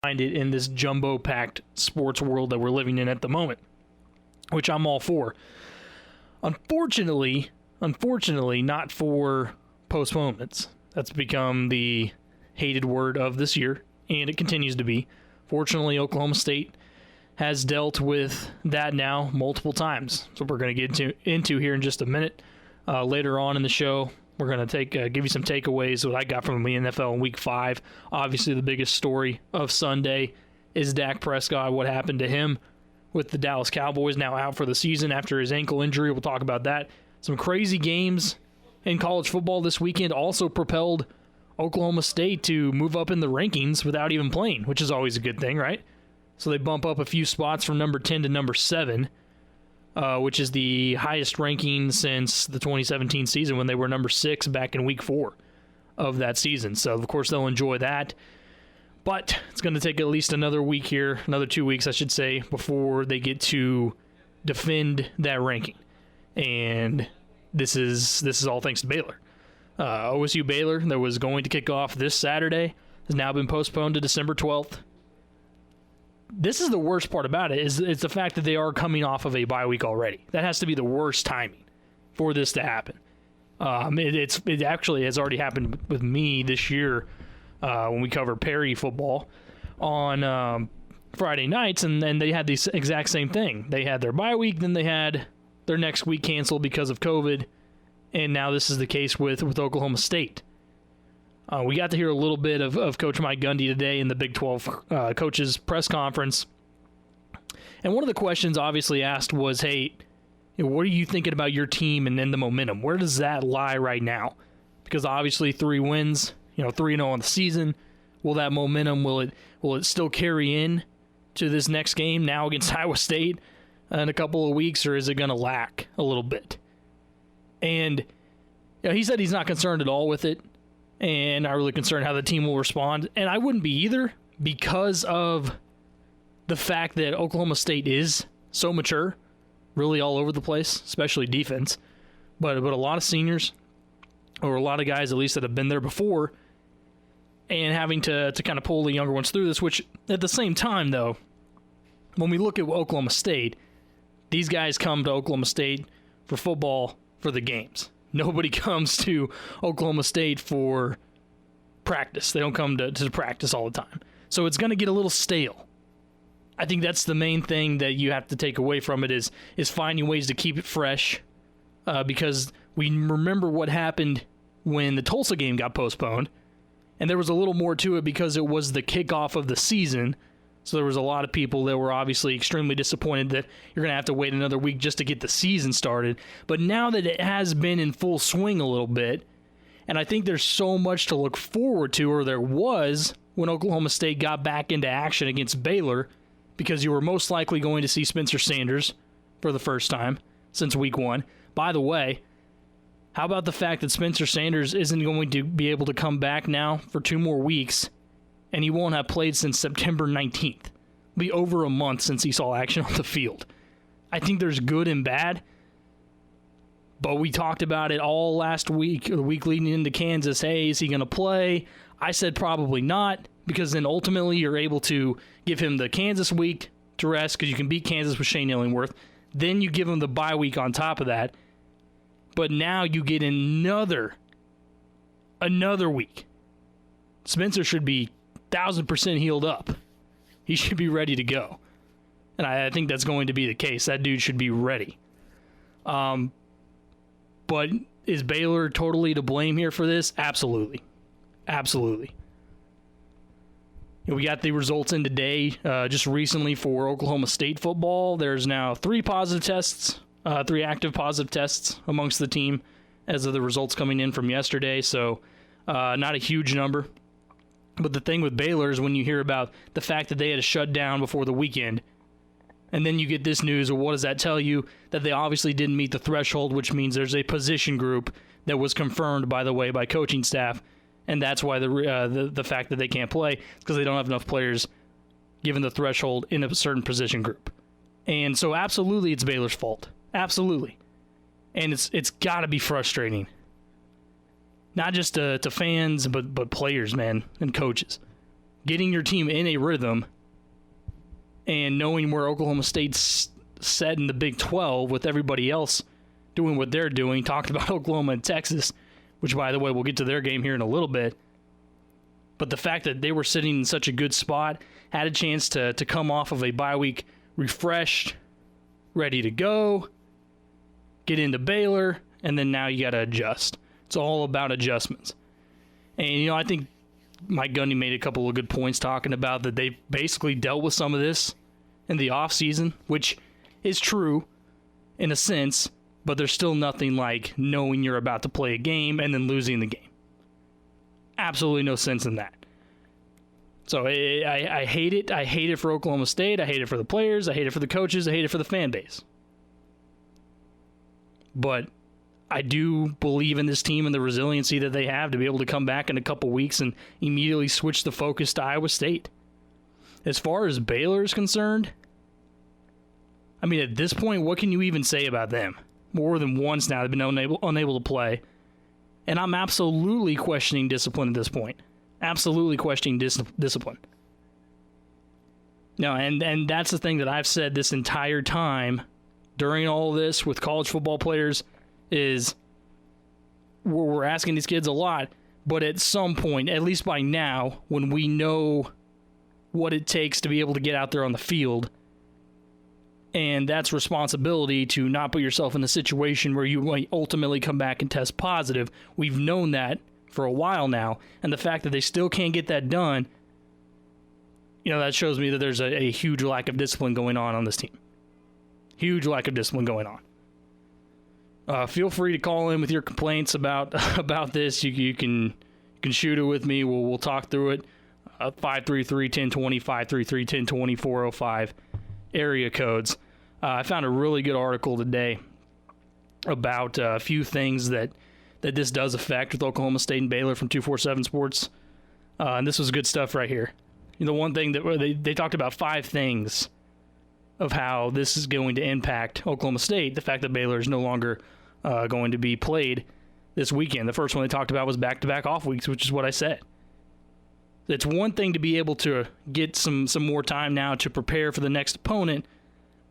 find it in this jumbo-packed sports world that we're living in at the moment, which I'm all for. Unfortunately, not for postponements. That's become the hated word of this year, and it continues to be. Fortunately, Oklahoma State has dealt with that now multiple times. So we're going to get into here in just a minute. Later on in the show, we're going to give you some takeaways, what I got from the NFL in Week 5. Obviously, the biggest story of Sunday is Dak Prescott, what happened to him with the Dallas Cowboys, now out for the season after his ankle injury. We'll talk about that. Some crazy games in college football this weekend also propelled Oklahoma State to move up in the rankings without even playing, which is always a good thing, right? So they bump up a few spots from number 10 to number 7, which is the highest ranking since the 2017 season when they were number 6 back in Week 4 of that season. So, of course, they'll enjoy that. But it's going to take at least another week here, another 2 weeks, I should say, before they get to defend that ranking. And this is all thanks to Baylor. OSU Baylor, that was going to kick off this Saturday, has now been postponed to December 12th. This is the worst part about it, is it's the fact that they are coming off of a bye week already. That has to be the worst timing for this to happen. It actually has already happened with me this year when we covered Perry football on Friday nights, and they had the exact same thing. They had their bye week, then they had their next week canceled because of COVID, and now this is the case with Oklahoma State. We got to hear a little bit of Coach Mike Gundy today in the Big 12 coaches press conference. And one of the questions obviously asked was, hey, what are you thinking about your team and then the momentum? Where does that lie right now? Because obviously 3 wins, 3-0 on the season. Will that momentum, will it still carry in to this next game now against Iowa State in a couple of weeks, or is it going to lack a little bit? And he said he's not concerned at all with it, and not really concerned how the team will respond. And I wouldn't be either, because of the fact that Oklahoma State is so mature, really all over the place, especially defense. But a lot of seniors, or a lot of guys at least that have been there before, and having to kind of pull the younger ones through this, which at the same time, though, when we look at Oklahoma State, these guys come to Oklahoma State for football, for the games. Nobody comes to Oklahoma State for practice. They don't come to practice all the time. So it's going to get a little stale. I think that's the main thing that you have to take away from it is finding ways to keep it fresh, because we remember what happened when the Tulsa game got postponed, and there was a little more to it because it was the kickoff of the season. So there was a lot of people that were obviously extremely disappointed that you're going to have to wait another week just to get the season started. But now that it has been in full swing a little bit, and I think there's so much to look forward to, or there was, when Oklahoma State got back into action against Baylor, because you were most likely going to see Spencer Sanders for the first time since Week 1. By the way, how about the fact that Spencer Sanders isn't going to be able to come back now for 2 more weeks, and he won't have played since September 19th. It'll be over a month since he saw action on the field. I think there's good and bad, but we talked about it all last week, or the week leading into Kansas. Hey, is he going to play? I said probably not, because then ultimately you're able to give him the Kansas week to rest, because you can beat Kansas with Shane Illingworth. Then you give him the bye week on top of that. But now you get another week. Spencer should be 1,000% healed up. He should be ready to go. And I think that's going to be the case. That dude should be ready. But is Baylor totally to blame here for this? Absolutely. Absolutely. We got the results in today, just recently for Oklahoma State football. There's now 3 positive tests, 3 active positive tests amongst the team as of the results coming in from yesterday. So not a huge number. But the thing with Baylor is when you hear about the fact that they had to shut down before the weekend, and then you get this news, well, what does that tell you? That they obviously didn't meet the threshold, which means there's a position group that was confirmed, by the way, by coaching staff, and that's why the fact that they can't play is because they don't have enough players given the threshold in a certain position group. And so absolutely it's Baylor's fault. Absolutely. And it's got to be frustrating. Not just to fans, but players, man, and coaches. getting your team in a rhythm and knowing where Oklahoma State's set in the Big 12 with everybody else doing what they're doing, talking about Oklahoma and Texas, which, by the way, we'll get to their game here in a little bit. But the fact that they were sitting in such a good spot, had a chance to come off of a bye week refreshed, ready to go, get into Baylor, and then now you got to adjust. It's all about adjustments. And, I think Mike Gundy made a couple of good points talking about that they basically dealt with some of this in the offseason, which is true in a sense, but there's still nothing like knowing you're about to play a game and then losing the game. Absolutely no sense in that. So I hate it. I hate it for Oklahoma State. I hate it for the players. I hate it for the coaches. I hate it for the fan base. But I do believe in this team and the resiliency that they have to be able to come back in a couple weeks and immediately switch the focus to Iowa State. As far as Baylor is concerned, I mean, at this point, what can you even say about them? More than once now they've been unable to play. And I'm absolutely questioning discipline at this point. Absolutely questioning discipline. No, and that's the thing that I've said this entire time during all this with college football players is we're asking these kids a lot, but at some point, at least by now, when we know what it takes to be able to get out there on the field, and that's responsibility to not put yourself in a situation where you might ultimately come back and test positive. We've known that for a while now, and the fact that they still can't get that done, that shows me that there's a huge lack of discipline going on this team. Huge lack of discipline going on. Feel free to call in with your complaints about this. You can shoot it with me. We'll talk through it. 533-1020, 533-1020, 405 area codes. I found a really good article today about a few things that this does affect with Oklahoma State and Baylor from 247 Sports. And this was good stuff right here. The one thing that they talked about 5 things of how this is going to impact Oklahoma State. The fact that Baylor is no longer going to be played this weekend. The first one they talked about was back-to-back off weeks, which is what I said. It's one thing to be able to get some more time now to prepare for the next opponent,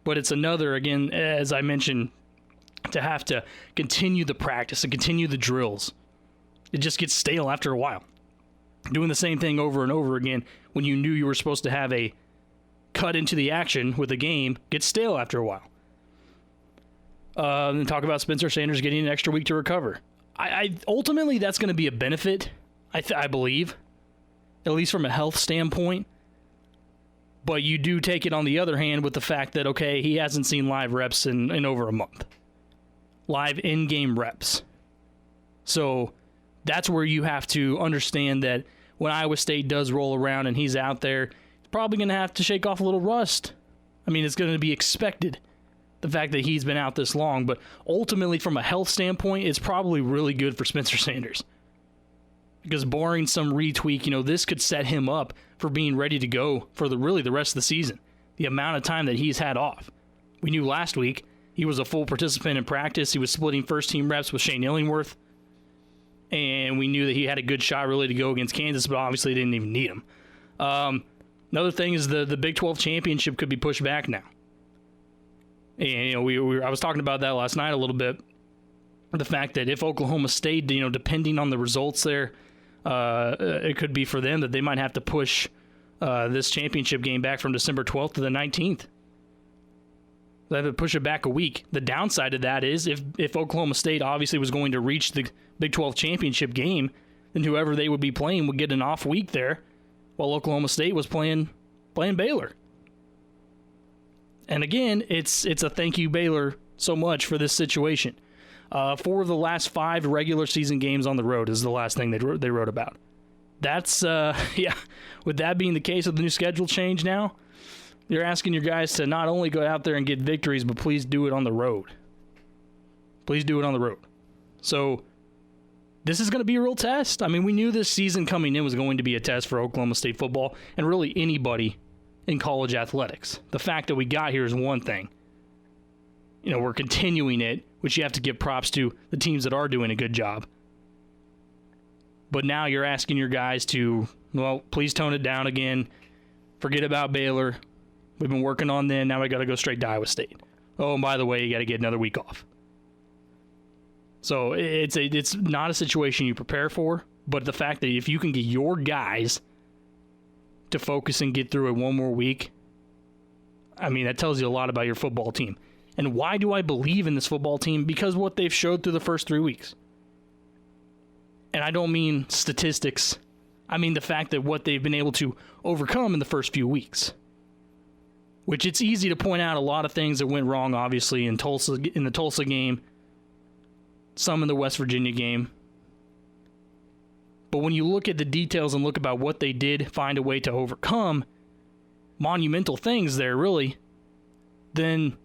but it's another, again, as I mentioned, to have to continue the practice and continue the drills. It just gets stale after a while. Doing the same thing over and over again when you knew you were supposed to have a cut into the action with a game gets stale after a while. And talk about Spencer Sanders getting an extra week to recover. I ultimately, that's going to be a benefit, I believe, at least from a health standpoint. But you do take it on the other hand with the fact that, okay, he hasn't seen live reps in over a month. Live in-game reps. So that's where you have to understand that when Iowa State does roll around and he's out there, he's probably going to have to shake off a little rust. I mean, it's going to be expected, the fact that he's been out this long. But ultimately, from a health standpoint, it's probably really good for Spencer Sanders. Because barring some retweak, this could set him up for being ready to go for the rest of the season. The amount of time that he's had off. We knew last week he was a full participant in practice. He was splitting first-team reps with Shane Illingworth. And we knew that he had a good shot really to go against Kansas, but obviously didn't even need him. Another thing is the Big 12 championship could be pushed back now. And, I was talking about that last night a little bit. The fact that if Oklahoma State, depending on the results there, it could be for them that they might have to push this championship game back from December 12th to the 19th. They have to push it back a week. The downside of that is if Oklahoma State obviously was going to reach the Big 12 championship game, then whoever they would be playing would get an off week there, while Oklahoma State was playing Baylor. And again, it's a thank you, Baylor, so much for this situation. 4 of the last 5 regular season games on the road is the last thing they wrote about. That's, with that being the case with the new schedule change now, you're asking your guys to not only go out there and get victories, but please do it on the road. Please do it on the road. So this is going to be a real test. I mean, we knew this season coming in was going to be a test for Oklahoma State football and really anybody in college athletics. The fact that we got here is one thing. We're continuing it, which you have to give props to the teams that are doing a good job. But now you're asking your guys to, well, please tone it down again. Forget about Baylor. We've been working on them. Now we got to go straight to Iowa State. Oh, and by the way, you got to get another week off. So it's not a situation you prepare for, but the fact that if you can get your guys to focus and get through it one more week, I mean, that tells you a lot about your football team. And why do I believe in this football team? Because what they've showed through the first 3 weeks. And I don't mean statistics. I mean the fact that what they've been able to overcome in the first few weeks. Which it's easy to point out a lot of things that went wrong, obviously, in the Tulsa game, some in the West Virginia game. But when you look at the details and look about what they did find a way to overcome, monumental things there, really, then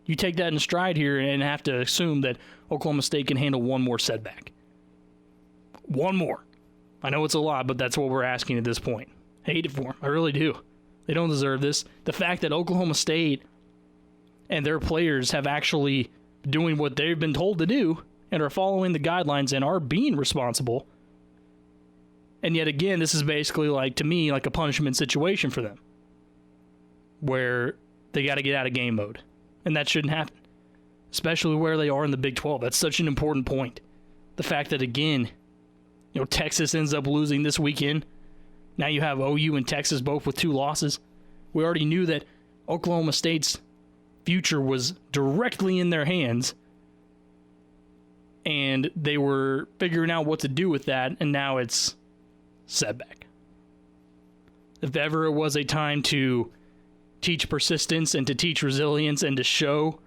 you take that in stride here and have to assume that Oklahoma State can handle one more setback. One more. I know it's a lot, but that's what we're asking at this point. I hate it for them. I really do. They don't deserve this. The fact that Oklahoma State and their players have actually doing what they've been told to do and are following the guidelines and are being responsible. And yet again, this is basically like, to me, like a punishment situation for them, where they got to get out of game mode. And that shouldn't happen, especially where they are in the Big 12. That's such an important point. The fact that, again, Texas ends up losing this weekend. Now you have OU and Texas both with 2 losses. We already knew that Oklahoma State's future was directly in their hands, and they were figuring out what to do with that, and now it's setback. If ever it was a time to teach persistence and to teach resilience and to show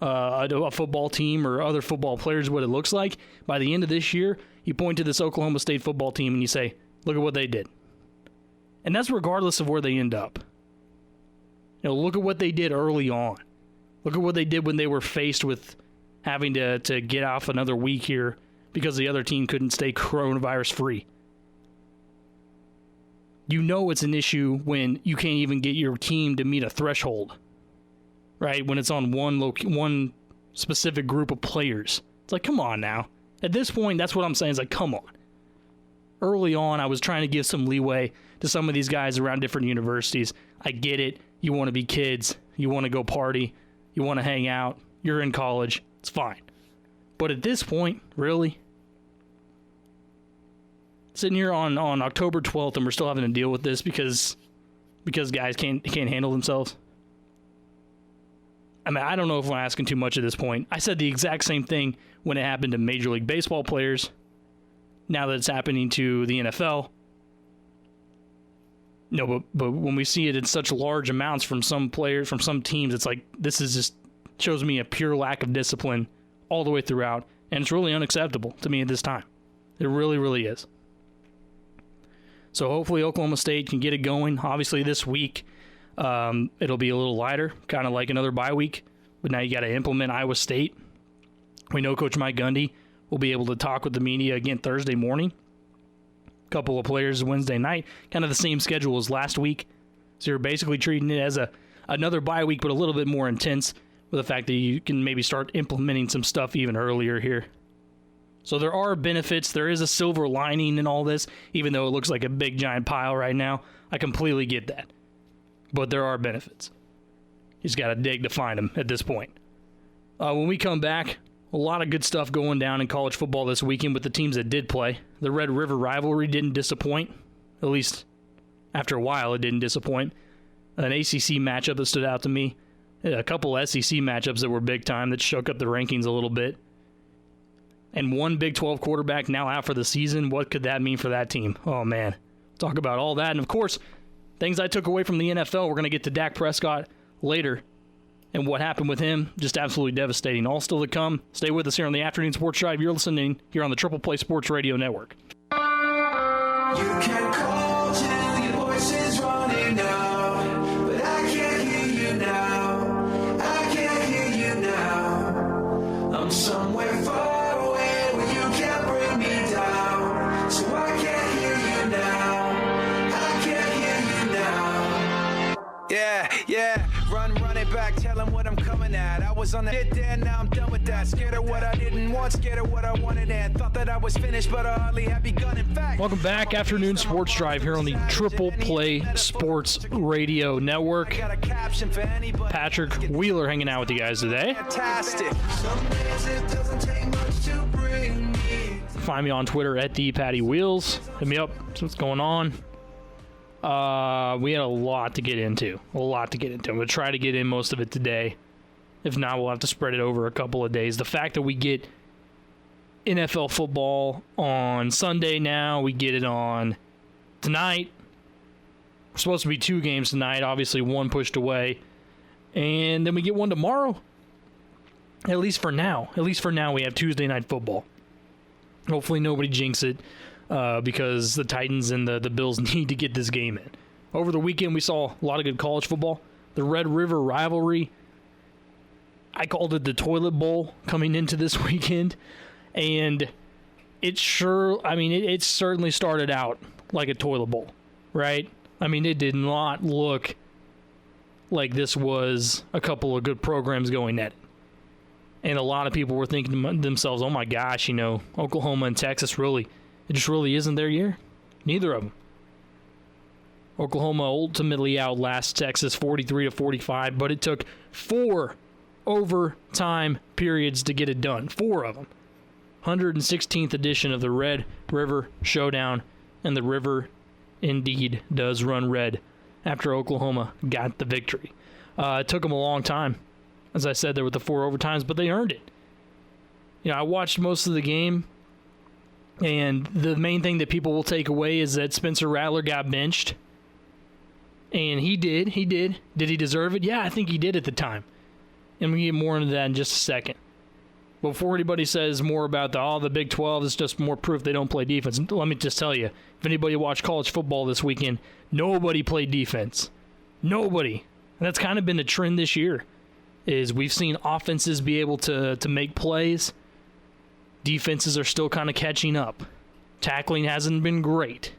a football team or other football players what it looks like, by the end of this year, you point to this Oklahoma State football team and you say, look at what they did. And that's regardless of where they end up. Look at what they did early on. Look at what they did when they were faced with having to get off another week here because the other team couldn't stay coronavirus free. You know it's an issue when you can't even get your team to meet a threshold, right? When it's on one specific group of players. It's like, come on now. At this point, that's what I'm saying. It's like, come on. Early on, I was trying to give some leeway to some of these guys around different universities. I get it. You want to be kids. You want to go party. You want to hang out. You're in college. It's fine. But at this point, really? Sitting here on October 12th and we're still having to deal with this because guys can't handle themselves? I mean, I don't know if I'm asking too much at this point. I said the exact same thing when it happened to Major League Baseball players. Now that it's happening to the NFL. No, but when we see it in such large amounts from some players, from some teams, it's like this is just shows me a pure lack of discipline all the way throughout. And it's really unacceptable to me at this time. It really, really is. So hopefully Oklahoma State can get it going. Obviously this week it'll be a little lighter, kind of like another bye week. But now you got to implement Iowa State. We know Coach Mike Gundy will be able to talk with the media again Thursday morning. A couple of players Wednesday night. Kind of the same schedule as last week. So you're basically treating it as another bye week, but a little bit more intense with the fact that you can maybe start implementing some stuff even earlier here. So there are benefits. There is a silver lining in all this, even though it looks like a big giant pile right now. I completely get that. But there are benefits. You just got to dig to find them at this point. When we come back, a lot of good stuff going down in college football this weekend with the teams that did play. The Red River rivalry didn't disappoint. At least after a while, it didn't disappoint. An ACC matchup that stood out to me. A couple SEC matchups that were big time that shook up the rankings a little bit. And one Big 12 quarterback now out for the season. What could that mean for that team? Oh, man. Talk about all that. And, of course, things I took away from the NFL. We're going to get to Dak Prescott later. And what happened with him, just absolutely devastating. All still to come. Stay with us here on the Afternoon Sports Drive. You're listening here on the Triple Play Sports Radio Network. You can call till your voice is running out, but I can't hear you now. I can't hear you now. I'm somewhere far away where you can't bring me down, so I can't hear you now. I can't hear you now. Yeah, yeah. Run it back, tell him what I'm coming at. I was on that shit there, now I'm done with that. Scared of what I didn't want, scared of what I wanted, and thought that I was finished, but I hardly had begun. In fact, Welcome back, Afternoon Sports Drive here on the Triple Play Sports Radio Network. got a caption for anybody. Patrick Wheeler hanging out with you guys today. Fantastic. Some days it doesn't take much to bring me. Find me on Twitter at @ThePattyWheels. Hit me up. See what's going on. We had a lot to get into. I'm going to try to get in most of it today. If not, we'll have to spread it over a couple of days. The fact that we get NFL football on Sunday now, we get it on tonight. We're supposed to be 2 games tonight, obviously one pushed away. And then we get one tomorrow. At least for now, we have Tuesday night football. Hopefully nobody jinx it because the Titans and the Bills need to get this game in. Over the weekend, we saw a lot of good college football. The Red River rivalry, I called it the toilet bowl coming into this weekend. And it certainly started out like a toilet bowl, right? I mean, it did not look like this was a couple of good programs going at it. And a lot of people were thinking to themselves, oh my gosh, Oklahoma and Texas it just really isn't their year. Neither of them. Oklahoma ultimately outlasts Texas 43-45, but it took 4 overtime periods to get it done. 4 of them. 116th edition of the Red River Showdown, and the river indeed does run red after Oklahoma got the victory. It took them a long time. As I said, there were the 4 overtimes, but they earned it. I watched most of the game, and the main thing that people will take away is that Spencer Rattler got benched. And he did. Did he deserve it? Yeah, I think he did at the time. And we get more into that in just a second. But before anybody says more about the Big 12 is just more proof they don't play defense, let me just tell you, if anybody watched college football this weekend, nobody played defense. Nobody. And that's kind of been the trend this year, is we've seen offenses be able to make plays. Defenses are still kind of catching up. Tackling hasn't been great.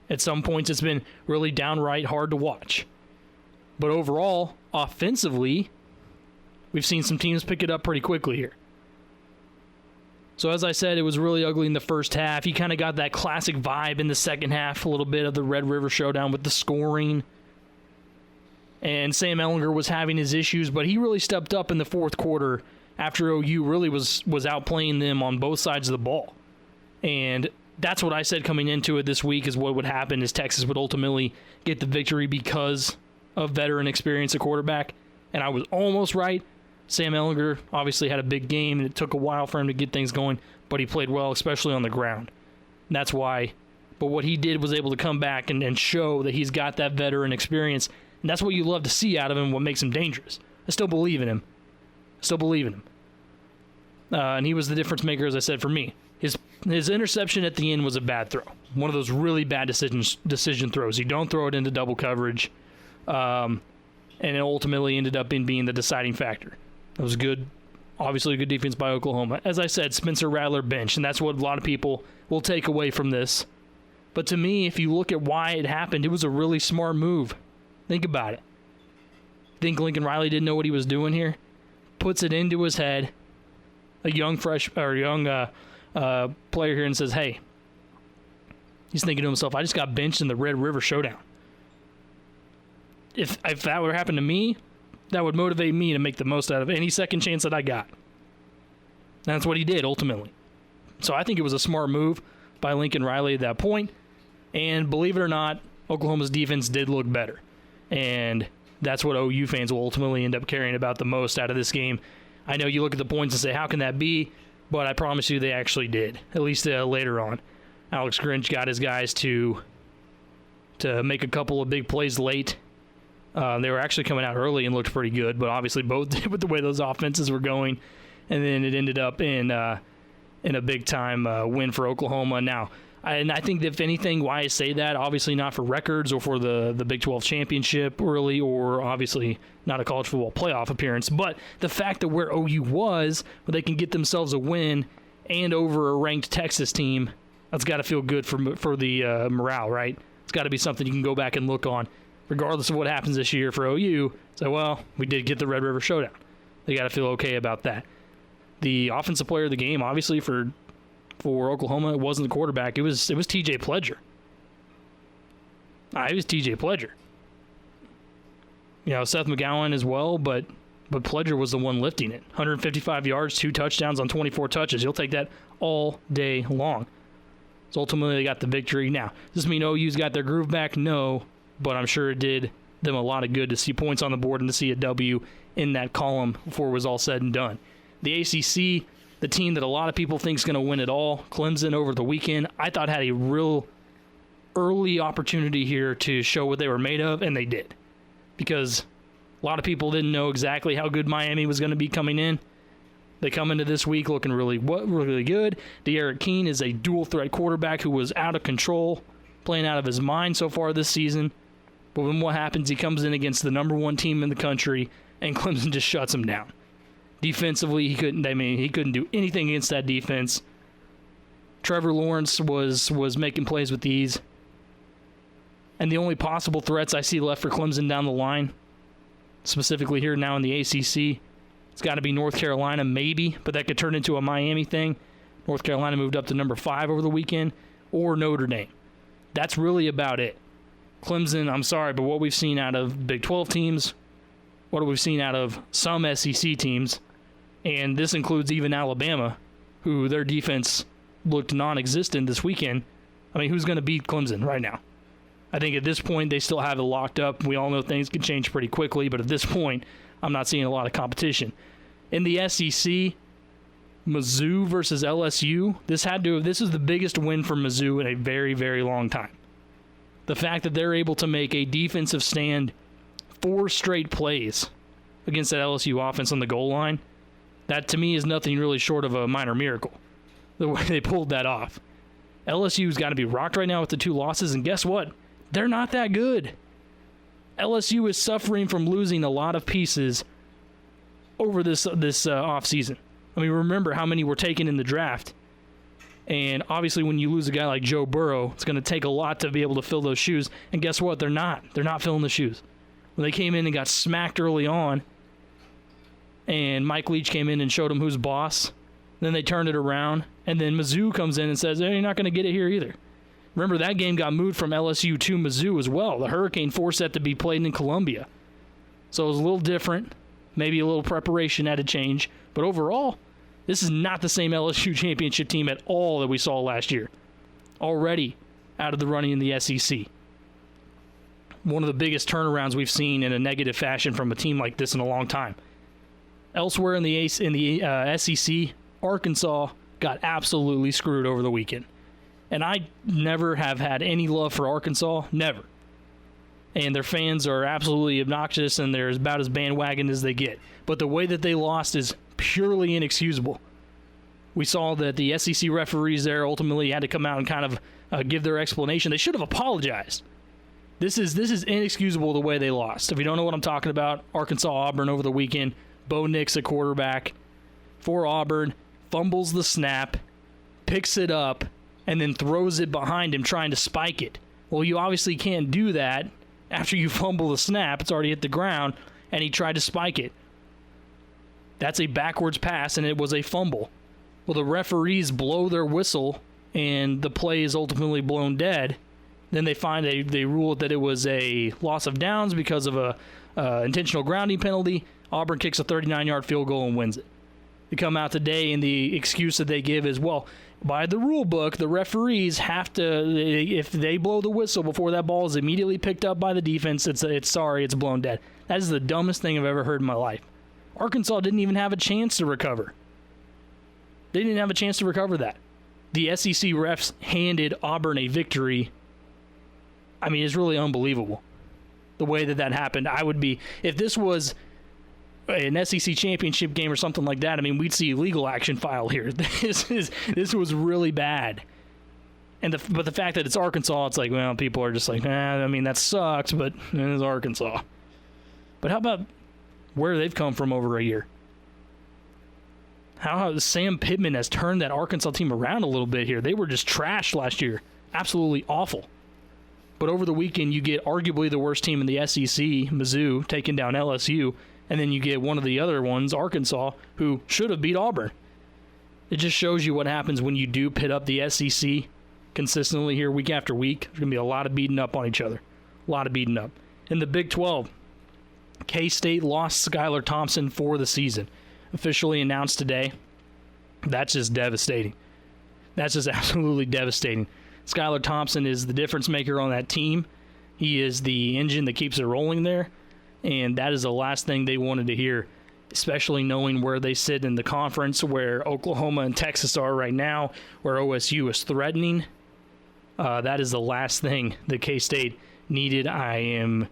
At some points, it's been really downright hard to watch. But overall, offensively, we've seen some teams pick it up pretty quickly here. So as I said, it was really ugly in the first half. You kind of got that classic vibe in the second half, a little bit of the Red River Showdown with the scoring. And Sam Ehlinger was having his issues, but he really stepped up in the fourth quarter after OU really was outplaying them on both sides of the ball. And that's what I said coming into it this week, is what would happen is Texas would ultimately get the victory because of veteran experience at quarterback. And I was almost right. Sam Ehlinger obviously had a big game, and it took a while for him to get things going, but he played well, especially on the ground. And that's why. But what he did was able to come back and show that he's got that veteran experience, and that's what you love to see out of him, what makes him dangerous. I still believe in him. And he was the difference maker, as I said, for me. His interception at the end was a bad throw. One of those really bad decision throws. You don't throw it into double coverage, and it ultimately ended up being the deciding factor. It was good, obviously good defense by Oklahoma. As I said, Spencer Rattler bench, and that's what a lot of people will take away from this. But to me, if you look at why it happened, it was a really smart move. Think about it. Think Lincoln Riley didn't know what he was doing here? Puts it into his head, a young player here, and says, hey, he's thinking to himself, I just got benched in the Red River Showdown. If that would happen to me, that would motivate me to make the most out of any second chance that I got. And that's what he did, ultimately. So I think it was a smart move by Lincoln Riley at that point. And believe it or not, Oklahoma's defense did look better. And that's what OU fans will ultimately end up caring about the most out of this game. I know you look at the points and say, how can that be? But I promise you they actually did, at least later on. Alex Grinch got his guys to make a couple of big plays late. They were actually coming out early and looked pretty good, but obviously both did with the way those offenses were going. And then it ended up in a big-time win for Oklahoma. Now, I think that if anything, why I say that, obviously not for records or for the Big 12 championship early, or obviously not a college football playoff appearance, but the fact that where OU was, where they can get themselves a win and over a ranked Texas team, that's got to feel good for the morale, right? It's got to be something you can go back and look on. regardless of what happens this year for OU, say, well, we did get the Red River Showdown. They got to feel okay about that. The offensive player of the game, obviously, for Oklahoma, it wasn't the quarterback. It was T.J. Pledger. It was T.J. Pledger. Seth McGowan as well, but Pledger was the one lifting it. 155 yards, 2 touchdowns on 24 touches. You'll take that all day long. So ultimately, they got the victory. Now, does this mean OU's got their groove back? No, but I'm sure it did them a lot of good to see points on the board and to see a W in that column before it was all said and done. The ACC, the team that a lot of people think is going to win it all, Clemson over the weekend, I thought had a real early opportunity here to show what they were made of, and they did. Because a lot of people didn't know exactly how good Miami was going to be coming in. They come into this week looking really good. De'Aaron Keene is a dual-threat quarterback who was out of control, playing out of his mind so far this season. But when what happens, he comes in against the number 1 team in the country, and Clemson just shuts him down. Defensively, he couldn't do anything against that defense. Trevor Lawrence was making plays with ease. And the only possible threats I see left for Clemson down the line, specifically here now in the ACC, it's got to be North Carolina, maybe, but that could turn into a Miami thing. North Carolina moved up to number 5 over the weekend, or Notre Dame. That's really about it. Clemson, I'm sorry, but what we've seen out of Big 12 teams, what we've seen out of some SEC teams, and this includes even Alabama, who their defense looked non-existent this weekend. I mean, who's going to beat Clemson right now? I think at this point they still have it locked up. We all know things can change pretty quickly, but at this point, I'm not seeing a lot of competition. In the SEC, Mizzou versus LSU, this is the biggest win for Mizzou in a very, very long time. The fact that they're able to make a defensive stand 4 straight plays against that LSU offense on the goal line, that to me is nothing really short of a minor miracle, the way they pulled that off. LSU's got to be rocked right now with the 2 losses, and guess what? They're not that good. LSU is suffering from losing a lot of pieces over this offseason. I mean, remember how many were taken in the draft. And obviously when you lose a guy like Joe Burrow, it's going to take a lot to be able to fill those shoes. And guess what? They're not. They're not filling the shoes. When they came in and got smacked early on, and Mike Leach came in and showed them who's boss, then they turned it around, and then Mizzou comes in and says, hey, you're not going to get it here either. Remember, that game got moved from LSU to Mizzou as well. The Hurricane forced that to be played in Columbia. So it was a little different. Maybe a little preparation had to change. But overall, this is not the same LSU championship team at all that we saw last year. Already out of the running in the SEC. One of the biggest turnarounds we've seen in a negative fashion from a team like this in a long time. Elsewhere in the SEC, Arkansas got absolutely screwed over the weekend. And I never have had any love for Arkansas, never. And their fans are absolutely obnoxious, and they're about as bandwagon as they get. But the way that they lost is purely inexcusable. We saw that the SEC referees there ultimately had to come out and kind of give their explanation. They should have apologized. This is inexcusable the way they lost. If you don't know what I'm talking about, Arkansas-Auburn over the weekend, Bo Nix at quarterback for Auburn, fumbles the snap, picks it up, and then throws it behind him trying to spike it. Well, you obviously can't do that after you fumble the snap. It's already hit the ground, and he tried to spike it. That's a backwards pass, and it was a fumble. Well, the referees blow their whistle, and the play is ultimately blown dead. Then they rule that it was a loss of downs because of a intentional grounding penalty. Auburn kicks a 39-yard field goal and wins it. They come out today, and the excuse that they give is, well, by the rule book, the referees have to, if they blow the whistle before that ball is immediately picked up by the defense, it's blown dead. That is the dumbest thing I've ever heard in my life. Arkansas didn't even have a chance to recover. They didn't have a chance to recover that. The SEC refs handed Auburn a victory. I mean, it's really unbelievable the way that happened. If this was an SEC championship game or something like that, I mean, we'd see legal action filed here. This was really bad. But the fact that it's Arkansas, it's like, well, people are just like, I mean, that sucks, but it's Arkansas. But how about where they've come from over a year? How Sam Pittman has turned that Arkansas team around a little bit here. They were just trashed last year. Absolutely awful. But over the weekend, you get arguably the worst team in the SEC, Mizzou, taking down LSU, and then you get one of the other ones, Arkansas, who should have beat Auburn. It just shows you what happens when you do pit up the SEC consistently here week after week. There's going to be a lot of beating up on each other. A lot of beating up. In the Big 12, K-State lost Skylar Thompson for the season. Officially announced today. That's just devastating. That's just absolutely devastating. Skylar Thompson is the difference maker on that team. He is the engine that keeps it rolling there, and that is the last thing they wanted to hear, especially knowing where they sit in the conference, where Oklahoma and Texas are right now, where OSU is threatening. That is the last thing that K-State needed. I am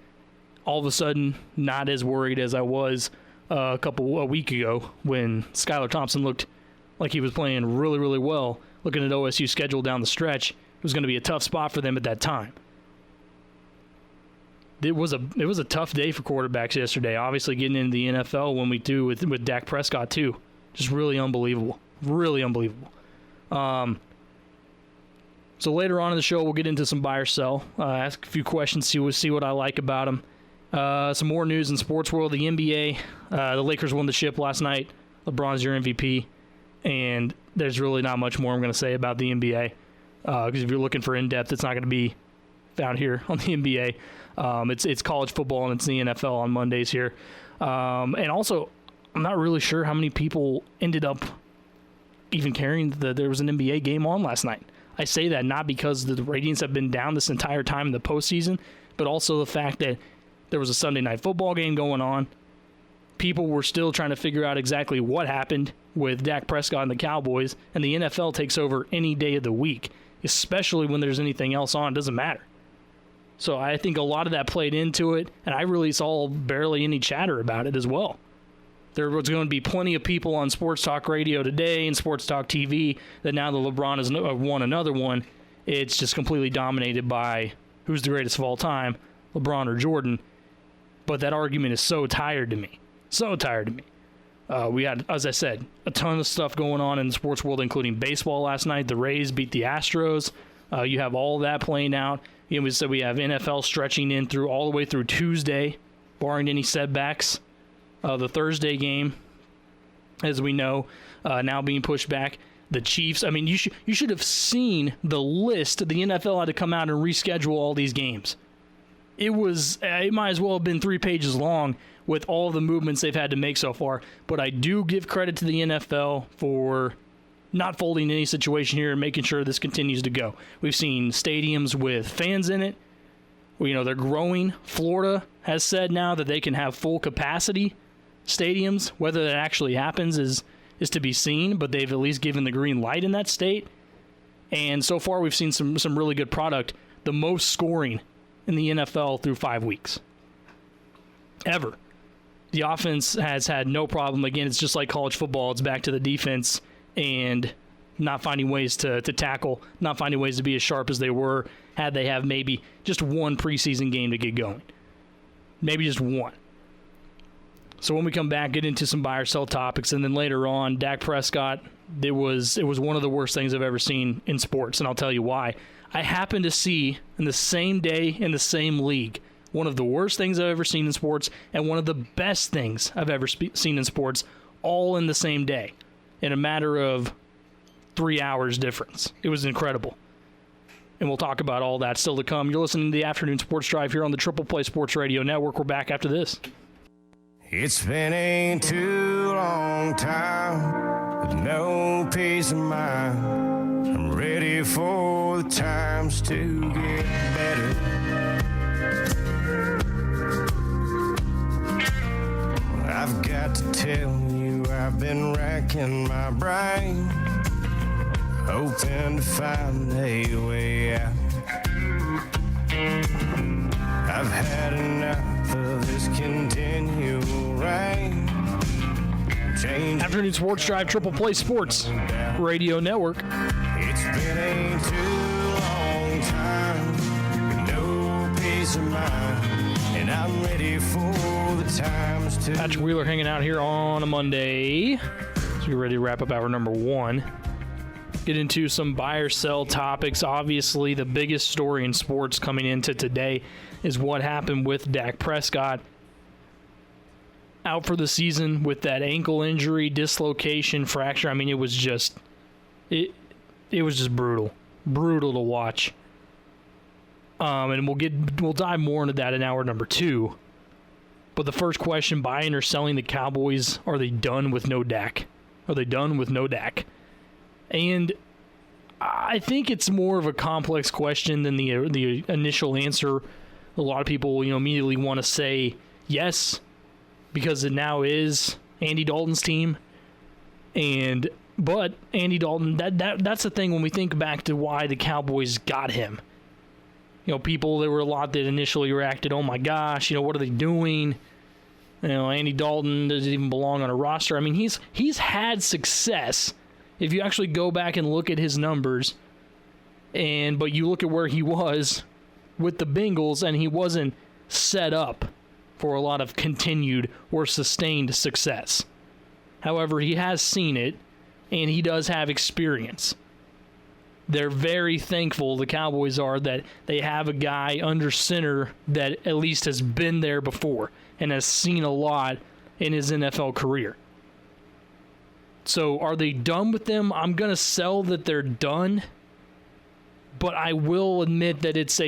all of a sudden not as worried as I was a week ago when Skylar Thompson looked like he was playing really, really well. Looking at OSU's schedule down the stretch, it was going to be a tough spot for them at that time. It was a tough day for quarterbacks yesterday. Obviously, getting into the NFL when we do with Dak Prescott too, just really unbelievable, really unbelievable. So later on in the show, we'll get into some buy or sell, ask a few questions, see what I like about them. Some more news in sports world. The NBA, the Lakers won the ship last night. LeBron's your MVP, and there's really not much more I'm going to say about the NBA. Because if you're looking for in-depth, it's not going to be found here on the NBA. It's college football and it's the NFL on Mondays here. And also, I'm not really sure how many people ended up even caring that there was an NBA game on last night. I say that not because the ratings have been down this entire time in the postseason, but also the fact that there was a Sunday night football game going on. People were still trying to figure out exactly what happened with Dak Prescott and the Cowboys, and the NFL takes over any day of the week, especially when there's anything else on. It doesn't matter. So I think a lot of that played into it, and I really saw barely any chatter about it as well. There was going to be plenty of people on Sports Talk Radio today and Sports Talk TV that now that LeBron has won another one, it's just completely dominated by who's the greatest of all time, LeBron or Jordan. But that argument is so tired to me. So tired to me. We had, as I said, a ton of stuff going on in the sports world, including baseball last night. The Rays beat the Astros. You have all that playing out. We said we have NFL stretching in through all the way through Tuesday, barring any setbacks. The Thursday game, as we know, now being pushed back. The Chiefs. I mean, you should have seen the list. The NFL had to come out and reschedule all these games. It might as well have been 3 pages long with all the movements they've had to make so far. But I do give credit to the NFL for not folding any situation here and making sure this continues to go. We've seen stadiums with fans in it. They're growing. Florida has said now that they can have full capacity stadiums. Whether that actually happens is to be seen, but they've at least given the green light in that state. And so far we've seen some really good product. The most scoring in the NFL through 5 weeks. Ever. The offense has had no problem. Again, it's just like college football. It's back to the defense and not finding ways to tackle, not finding ways to be as sharp as they were had they have maybe just one preseason game to get going. Maybe just one. So when we come back, get into some buy or sell topics, and then later on, Dak Prescott, it was one of the worst things I've ever seen in sports, and I'll tell you why. I happened to see, in the same day, in the same league, one of the worst things I've ever seen in sports and one of the best things I've ever seen in sports, all in the same day, in a matter of 3 hours difference. It was incredible. And we'll talk about all that still to come. You're listening to the Afternoon Sports Drive here on the Triple Play Sports Radio Network. We're back after this. It's been a too long time with no peace of mind. I'm ready for the times to get better. I've got to tell you, I've been racking my brain, hoping to find a way out. I've had enough of this continual rain. Afternoon Sports Drive, Triple Play Sports Radio Network. It's been a too long time with no peace of mind, and I'm ready for the times to. Patrick Wheeler hanging out here on a Monday. So we're ready to wrap up hour number 1. get into some buy or sell topics. Obviously, the biggest story in sports coming into today is what happened with Dak Prescott. Out for the season with that ankle injury, dislocation, fracture. I mean, it was just brutal to watch. And we'll dive more into that in hour number 2. But the first question, buying or selling the Cowboys, are they done with no Dak? Are they done with no Dak? And I think it's more of a complex question than the initial answer. A lot of people, immediately want to say yes, because it now is Andy Dalton's team. But Andy Dalton, that's the thing when we think back to why the Cowboys got him. There were a lot that initially reacted, oh my gosh, what are they doing? Andy Dalton doesn't even belong on a roster. I mean, he's had success. If you actually go back and look at his numbers, but you look at where he was with the Bengals, and he wasn't set up for a lot of continued or sustained success. However, he has seen it, and he does have experience. They're very thankful, the Cowboys are, that they have a guy under center that at least has been there before and has seen a lot in his NFL career. So are they done with them? I'm going to sell that they're done, but I will admit that it's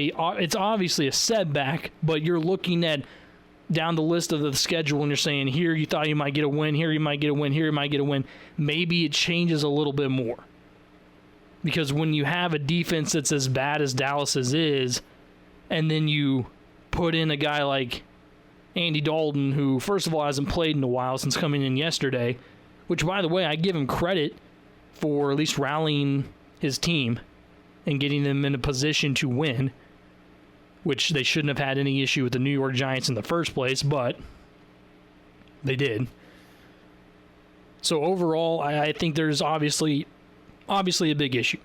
obviously a setback, but you're looking at down the list of the schedule and you're saying, here you thought you might get a win, here you might get a win, here you might get a win. Maybe it changes a little bit more. Because when you have a defense that's as bad as Dallas's is, and then you put in a guy like Andy Dalton, who, first of all, hasn't played in a while since coming in yesterday, which, by the way, I give him credit for at least rallying his team and getting them in a position to win, which they shouldn't have had any issue with the New York Giants in the first place, but they did. So overall, I think there's obviously a big issue.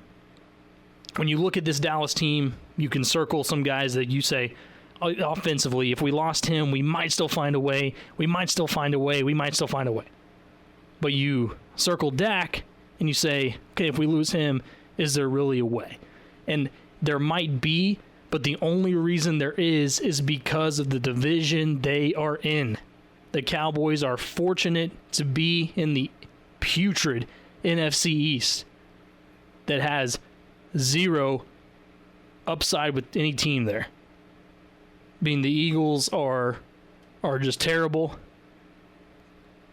When you look at this Dallas team, you can circle some guys that you say, offensively, if we lost him, we might still find a way. We might still find a way. We might still find a way. But you circle Dak, and you say, okay, if we lose him, is there really a way? And there might be, but the only reason there is because of the division they are in. The Cowboys are fortunate to be in the putrid NFC East that has zero upside with any team there. The Eagles are just terrible.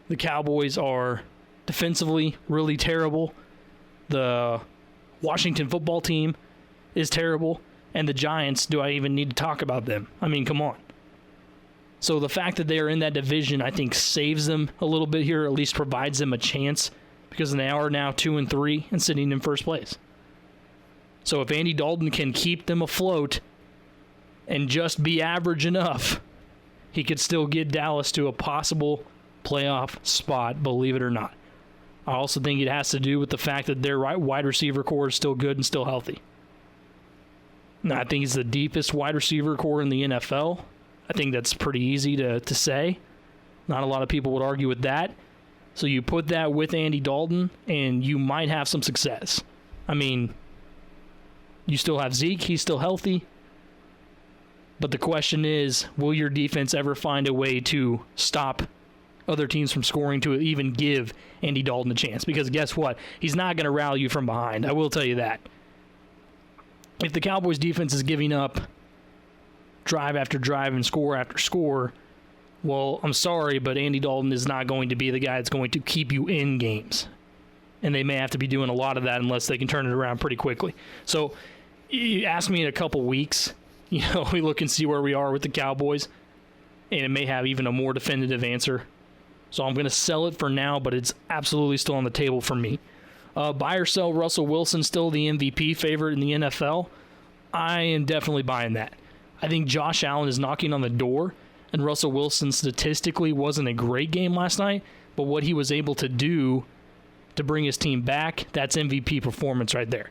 The Cowboys are defensively really terrible. The Washington football team is terrible. And the Giants, do I even need to talk about them? I mean, come on. So the fact that they are in that division, I think, saves them a little bit here, or at least provides them a chance, because they are now 2-3 and sitting in first place. So if Andy Dalton can keep them afloat and just be average enough, he could still get Dallas to a possible playoff spot, believe it or not. I also think it has to do with the fact that their wide receiver core is still good and still healthy. Now, I think it's the deepest wide receiver core in the NFL. I think that's pretty easy to say. Not a lot of people would argue with that. So you put that with Andy Dalton, and you might have some success. I mean, you still have Zeke. He's still healthy. But the question is, will your defense ever find a way to stop other teams from scoring to even give Andy Dalton a chance? Because guess what? He's not going to rally you from behind. I will tell you that. If the Cowboys defense is giving up drive after drive and score after score, well, I'm sorry, but Andy Dalton is not going to be the guy that's going to keep you in games. And they may have to be doing a lot of that unless they can turn it around pretty quickly. So you ask me in a couple weeks, we look and see where we are with the Cowboys, and it may have even a more definitive answer. So I'm going to sell it for now, but it's absolutely still on the table for me. Buy or sell Russell Wilson, still the MVP favorite in the NFL? I am definitely buying that. I think Josh Allen is knocking on the door, and Russell Wilson statistically wasn't a great game last night, but what he was able to do to bring his team back, that's MVP performance right there.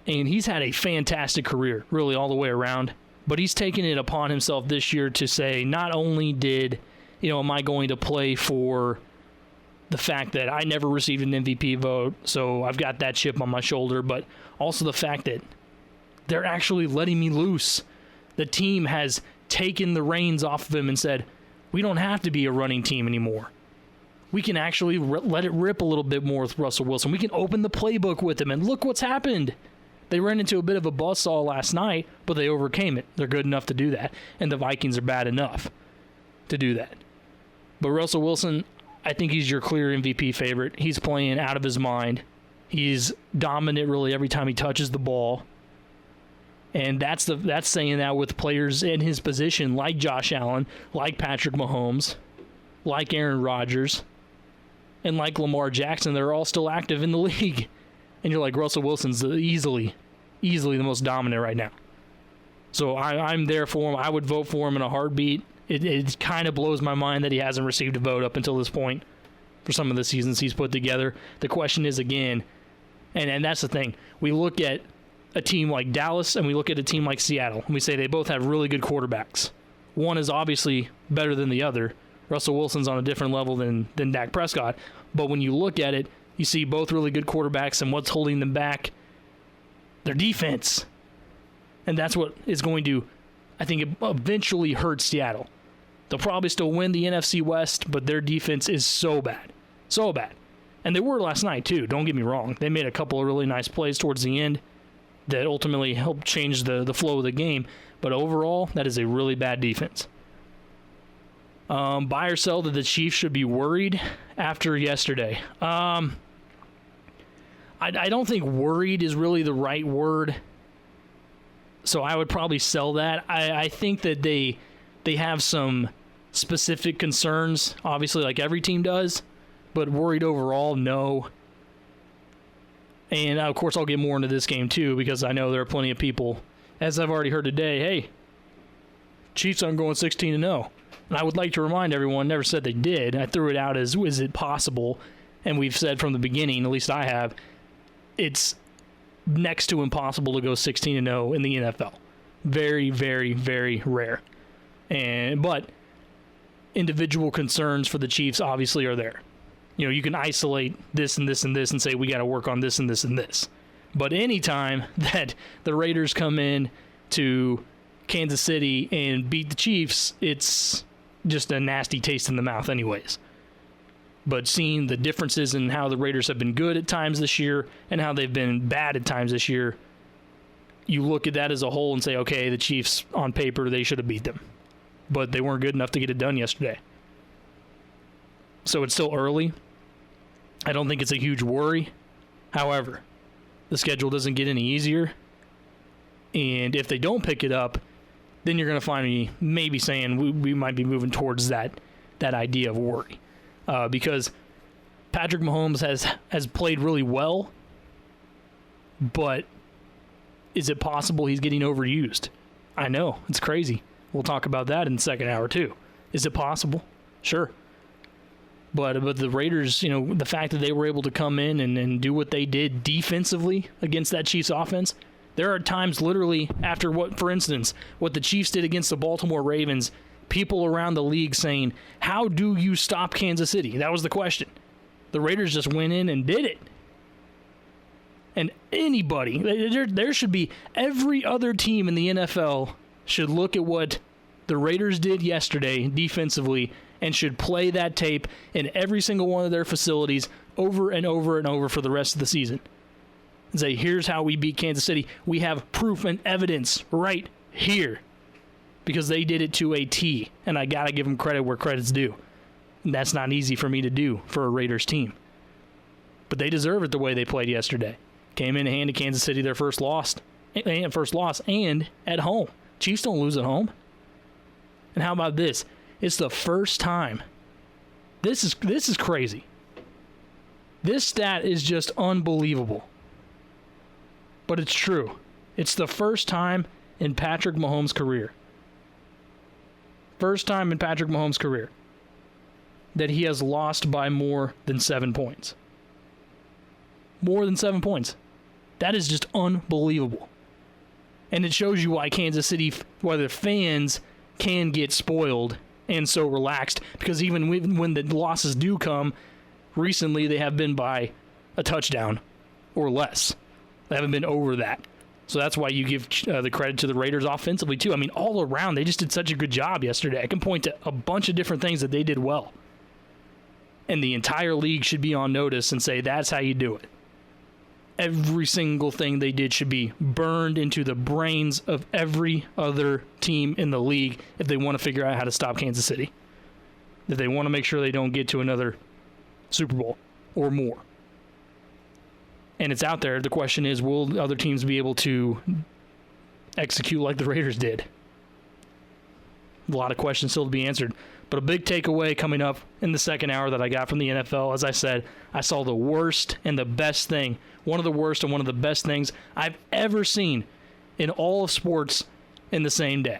And he's had a fantastic career, really all the way around, but he's taken it upon himself this year to say, not only am I going to play for the fact that I never received an MVP vote, so I've got that chip on my shoulder, but also the fact that they're actually letting me loose. The team has taken the reins off of him and said, we don't have to be a running team anymore. We can actually let it rip a little bit more with Russell Wilson. We can open the playbook with him, and look what's happened. They ran into a bit of a buzzsaw last night, but they overcame it. They're good enough to do that, and the Vikings are bad enough to do that. But Russell Wilson, I think he's your clear MVP favorite. He's playing out of his mind. He's dominant really every time he touches the ball. And that's saying that with players in his position like Josh Allen, like Patrick Mahomes, like Aaron Rodgers, and like Lamar Jackson. They're all still active in the league. And you're like, Russell Wilson's easily the most dominant right now. So I'm there for him. I would vote for him in a heartbeat. It kind of blows my mind that he hasn't received a vote up until this point for some of the seasons he's put together. The question is, again, and that's the thing, we look at a team like Dallas and we look at a team like Seattle, and we say they both have really good quarterbacks. One is obviously better than the other. Russell Wilson's on a different level than Dak Prescott. But when you look at it, you see both really good quarterbacks, and what's holding them back? Their defense. And that's what is going to, I think, eventually hurt Seattle. They'll probably still win the NFC West, but their defense is so bad. So bad. And they were last night, too. Don't get me wrong. They made a couple of really nice plays towards the end that ultimately helped change the flow of the game. But overall, that is a really bad defense. Buy or sell that the Chiefs should be worried after yesterday. I don't think worried is really the right word, so I would probably sell that. I think that they have some specific concerns, obviously, like every team does, but worried overall, no. And, of course, I'll get more into this game, too, because I know there are plenty of people, as I've already heard today, hey, Chiefs aren't going 16-0. And I would like to remind everyone, never said they did. I threw it out as, is it possible? And we've said from the beginning, at least I have, it's next to impossible to go 16-0 in the NFL. Very, very, very rare. But individual concerns for the Chiefs obviously are there. You know, you can isolate this and this and this and say we got to work on this and this and this. But anytime that the Raiders come in to Kansas City and beat the Chiefs, it's just a nasty taste in the mouth anyways. But seeing the differences in how the Raiders have been good at times this year and how they've been bad at times this year, you look at that as a whole and say, okay, the Chiefs, on paper, they should have beat them. But they weren't good enough to get it done yesterday. So it's still early. I don't think it's a huge worry. However, the schedule doesn't get any easier. And if they don't pick it up, then you're going to find me maybe saying we might be moving towards that idea of worry. Because Patrick Mahomes has played really well, but is it possible he's getting overused? I know, it's crazy. We'll talk about that in the second hour too. Is it possible? Sure. But the Raiders, you know, the fact that they were able to come in and do what they did defensively against that Chiefs offense, there are times literally after for instance, what the Chiefs did against the Baltimore Ravens, people around the league saying, how do you stop Kansas City? That was the question. The Raiders just went in and did it. And anybody, there should be, every other team in the NFL should look at what the Raiders did yesterday defensively and should play that tape in every single one of their facilities over and over and over for the rest of the season. And say, here's how we beat Kansas City. We have proof and evidence right here. Because they did it to a T. And I got to give them credit where credit's due. And that's not easy for me to do for a Raiders team. But they deserve it the way they played yesterday. Came in and handed Kansas City their first loss and at home. Chiefs don't lose at home. And how about this? It's the first time. This is crazy. This stat is just unbelievable. But it's true. It's the first time in Patrick Mahomes' career. First time in Patrick Mahomes' career that he has lost by more than 7 points. More than 7 points. That is just unbelievable. And it shows you why Kansas City, why the fans can get spoiled and so relaxed. Because even when the losses do come, recently they have been by a touchdown or less. They haven't been over that. So that's why you give the credit to the Raiders offensively, too. I mean, all around, they just did such a good job yesterday. I can point to a bunch of different things that they did well. And the entire league should be on notice and say, that's how you do it. Every single thing they did should be burned into the brains of every other team in the league if they want to figure out how to stop Kansas City. If they want to make sure they don't get to another Super Bowl or more. And it's out there. The question is, will other teams be able to execute like the Raiders did? A lot of questions still to be answered. But a big takeaway coming up in the second hour that I got from the NFL, as I said, I saw the worst and the best thing, one of the worst and one of the best things I've ever seen in all of sports in the same day.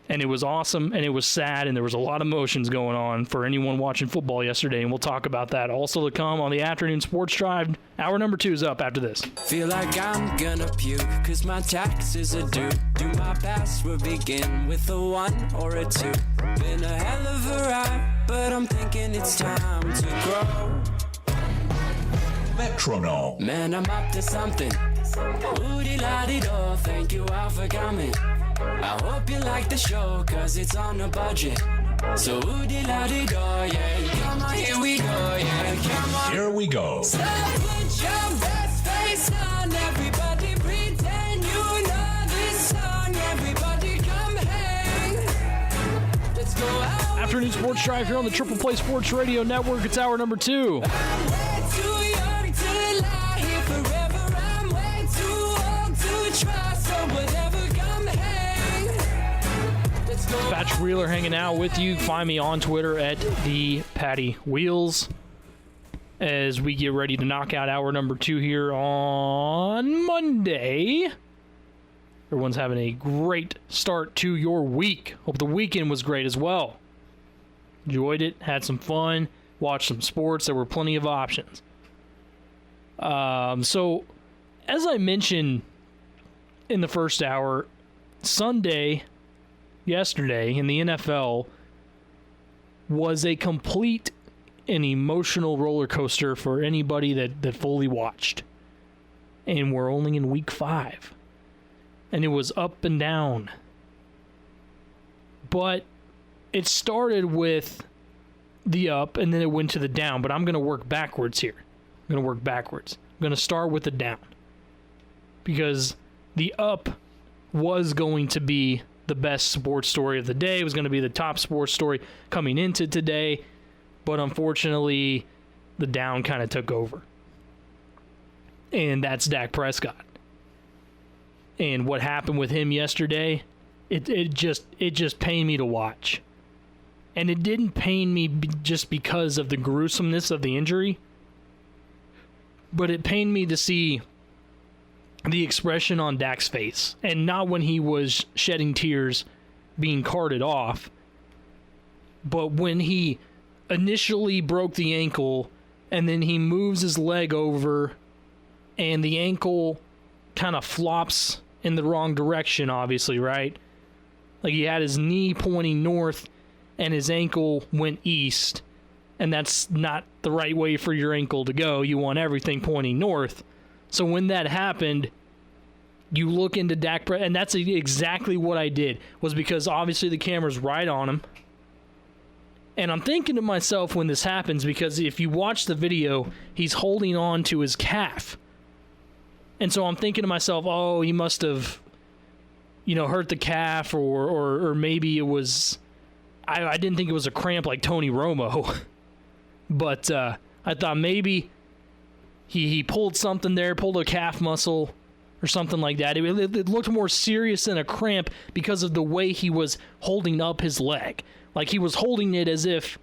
And it was awesome, and it was sad, and there was a lot of emotions going on for anyone watching football yesterday, and we'll talk about that. Also to come on the afternoon sports drive. Hour number 2 is up after this. Feel like I'm gonna puke, cause my taxes are due. Do my password begin with a 1 or a 2? Been a hell of a ride, but I'm thinking it's time to grow. Metronome. Man, I'm up to something. Ooh-dee-la-dee-do, thank you all for coming. I hope you like the show, cause it's on a budget. So ooh-dee-la-dee-do, yeah. Come on, here we go, yeah. Come on. Here we go. So put your best face on, everybody pretend you know this song. Everybody come hang. Let's go out. Afternoon sports drive here on the Triple Play Sports Radio Network. It's hour number 2. I'm way too young to lie here forever. I'm way too old to try, so whatever, come hang. Let's go Patrick Wheeler hanging out with you. Find me on Twitter at @ThePattyWheels as we get ready to knock out hour number 2 here on Monday. Everyone's having a great start to your week. Hope the weekend was great as well. Enjoyed it, had some fun, watched some sports. There were plenty of options. So, as I mentioned in the first hour, Sunday, yesterday, in the NFL, was a complete and emotional roller coaster for anybody that fully watched. And we're only in week 5. And it was up and down. But it started with the up, and then it went to the down. But I'm going to work backwards here. I'm going to start with the down. Because the up was going to be the best sports story of the day. It was going to be the top sports story coming into today. But unfortunately, the down kind of took over. And that's Dak Prescott. And what happened with him yesterday, it just pained me to watch. And it didn't pain me just because of the gruesomeness of the injury, but it pained me to see the expression on Dak's face. And not when he was shedding tears being carted off, but when he initially broke the ankle and then he moves his leg over and the ankle kind of flops in the wrong direction, obviously, right? Like he had his knee pointing north and his ankle went east, and that's not the right way for your ankle to go. You want everything pointing north. So when that happened, you look into Dak Prescott, and that's exactly what I did, was because obviously the camera's right on him. And I'm thinking to myself when this happens, because if you watch the video, he's holding on to his calf. And so I'm thinking to myself, oh, he must have, hurt the calf, or maybe it was, I didn't think it was a cramp like Tony Romo. But I thought maybe he pulled something there, pulled a calf muscle or something like that. It looked more serious than a cramp because of the way he was holding up his leg. Like he was holding it as if,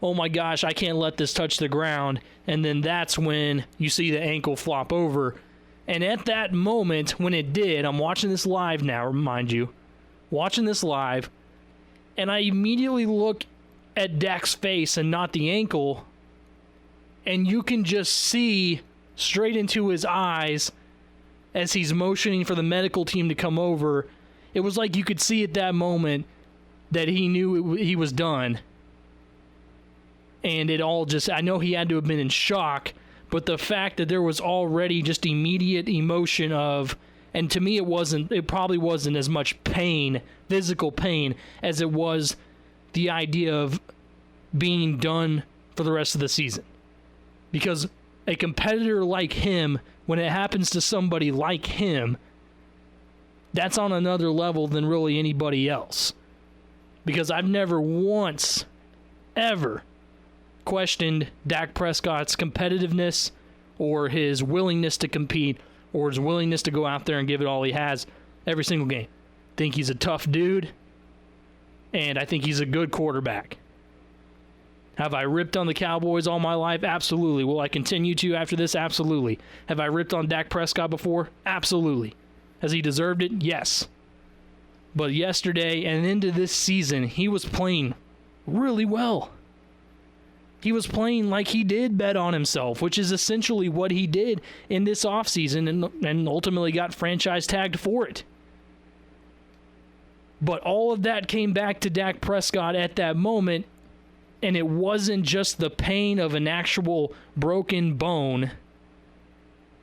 oh my gosh, I can't let this touch the ground. And then that's when you see the ankle flop over. And at that moment, when it did, I'm watching this live now, mind you, and I immediately look at Dak's face and not the ankle, and you can just see straight into his eyes as he's motioning for the medical team to come over. It was like you could see at that moment that he knew he was done. And it all just, I know he had to have been in shock, but the fact that there was already just immediate emotion of, and to me it probably wasn't as much pain, physical pain, as it was the idea of being done for the rest of the season. Because a competitor like him, when it happens to somebody like him, that's on another level than really anybody else. Because I've never once, ever questioned Dak Prescott's competitiveness or his willingness to compete or his willingness to go out there and give it all he has every single game. Think he's a tough dude, and I think he's a good quarterback. Have I ripped on the Cowboys all my life? Absolutely. Will I continue to after this? Absolutely. Have I ripped on Dak Prescott before? Absolutely. Has he deserved it? Yes. But yesterday and into this season, he was playing really well. He was playing like he did bet on himself, which is essentially what he did in this offseason and ultimately got franchise tagged for it. But all of that came back to Dak Prescott at that moment, and it wasn't just the pain of an actual broken bone.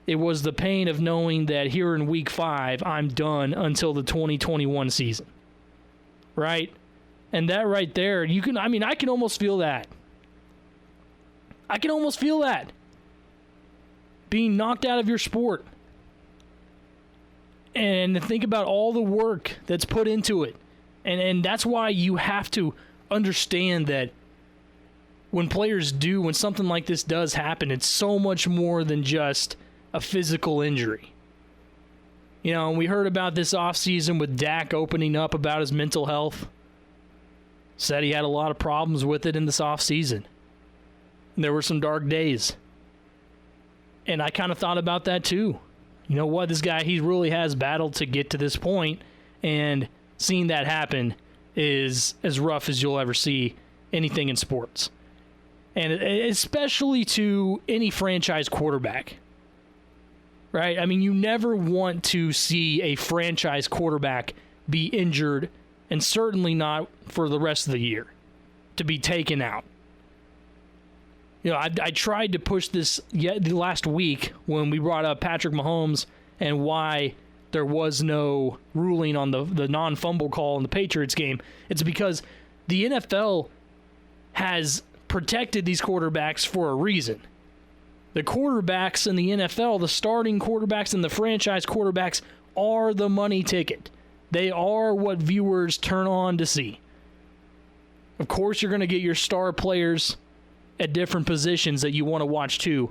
It was the pain of knowing that here in week 5, I'm done until the 2021 season. Right? And that right there, I can almost feel that. I can almost feel that. Being knocked out of your sport. And think about all the work that's put into it. And that's why you have to understand that when something like this does happen, it's so much more than just a physical injury. We heard about this offseason with Dak opening up about his mental health. Said he had a lot of problems with it in this offseason. There were some dark days. And I kind of thought about that too. You know what? This guy, he really has battled to get to this point, and seeing that happen is as rough as you'll ever see anything in sports. And especially to any franchise quarterback. Right? You never want to see a franchise quarterback be injured, and certainly not for the rest of the year, to be taken out. I tried to push this last week when we brought up Patrick Mahomes and why there was no ruling on the non-fumble call in the Patriots game. It's because the NFL has protected these quarterbacks for a reason. The quarterbacks in the NFL, the starting quarterbacks and the franchise quarterbacks, are the money ticket. They are what viewers turn on to see. Of course, you're going to get your star players at different positions that you want to watch too.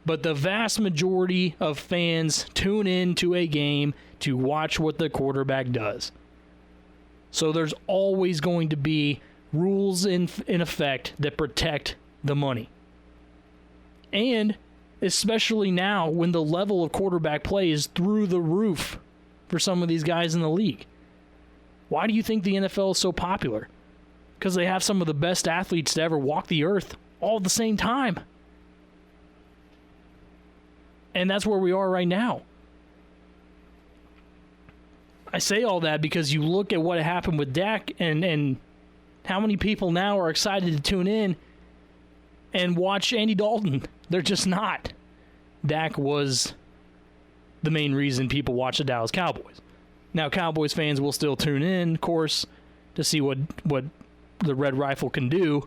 But the vast majority of fans tune in to a game to watch what the quarterback does. So there's always going to be rules in effect that protect the money. And especially now when the level of quarterback play is through the roof for some of these guys in the league. Why do you think the NFL is so popular? Because they have some of the best athletes to ever walk the earth all at the same time. And that's where we are right now. I say all that because you look at what happened with Dak and how many people now are excited to tune in and watch Andy Dalton. They're just not. Dak was the main reason people watch the Dallas Cowboys. Now, Cowboys fans will still tune in, of course, to see what the Red Rifle can do.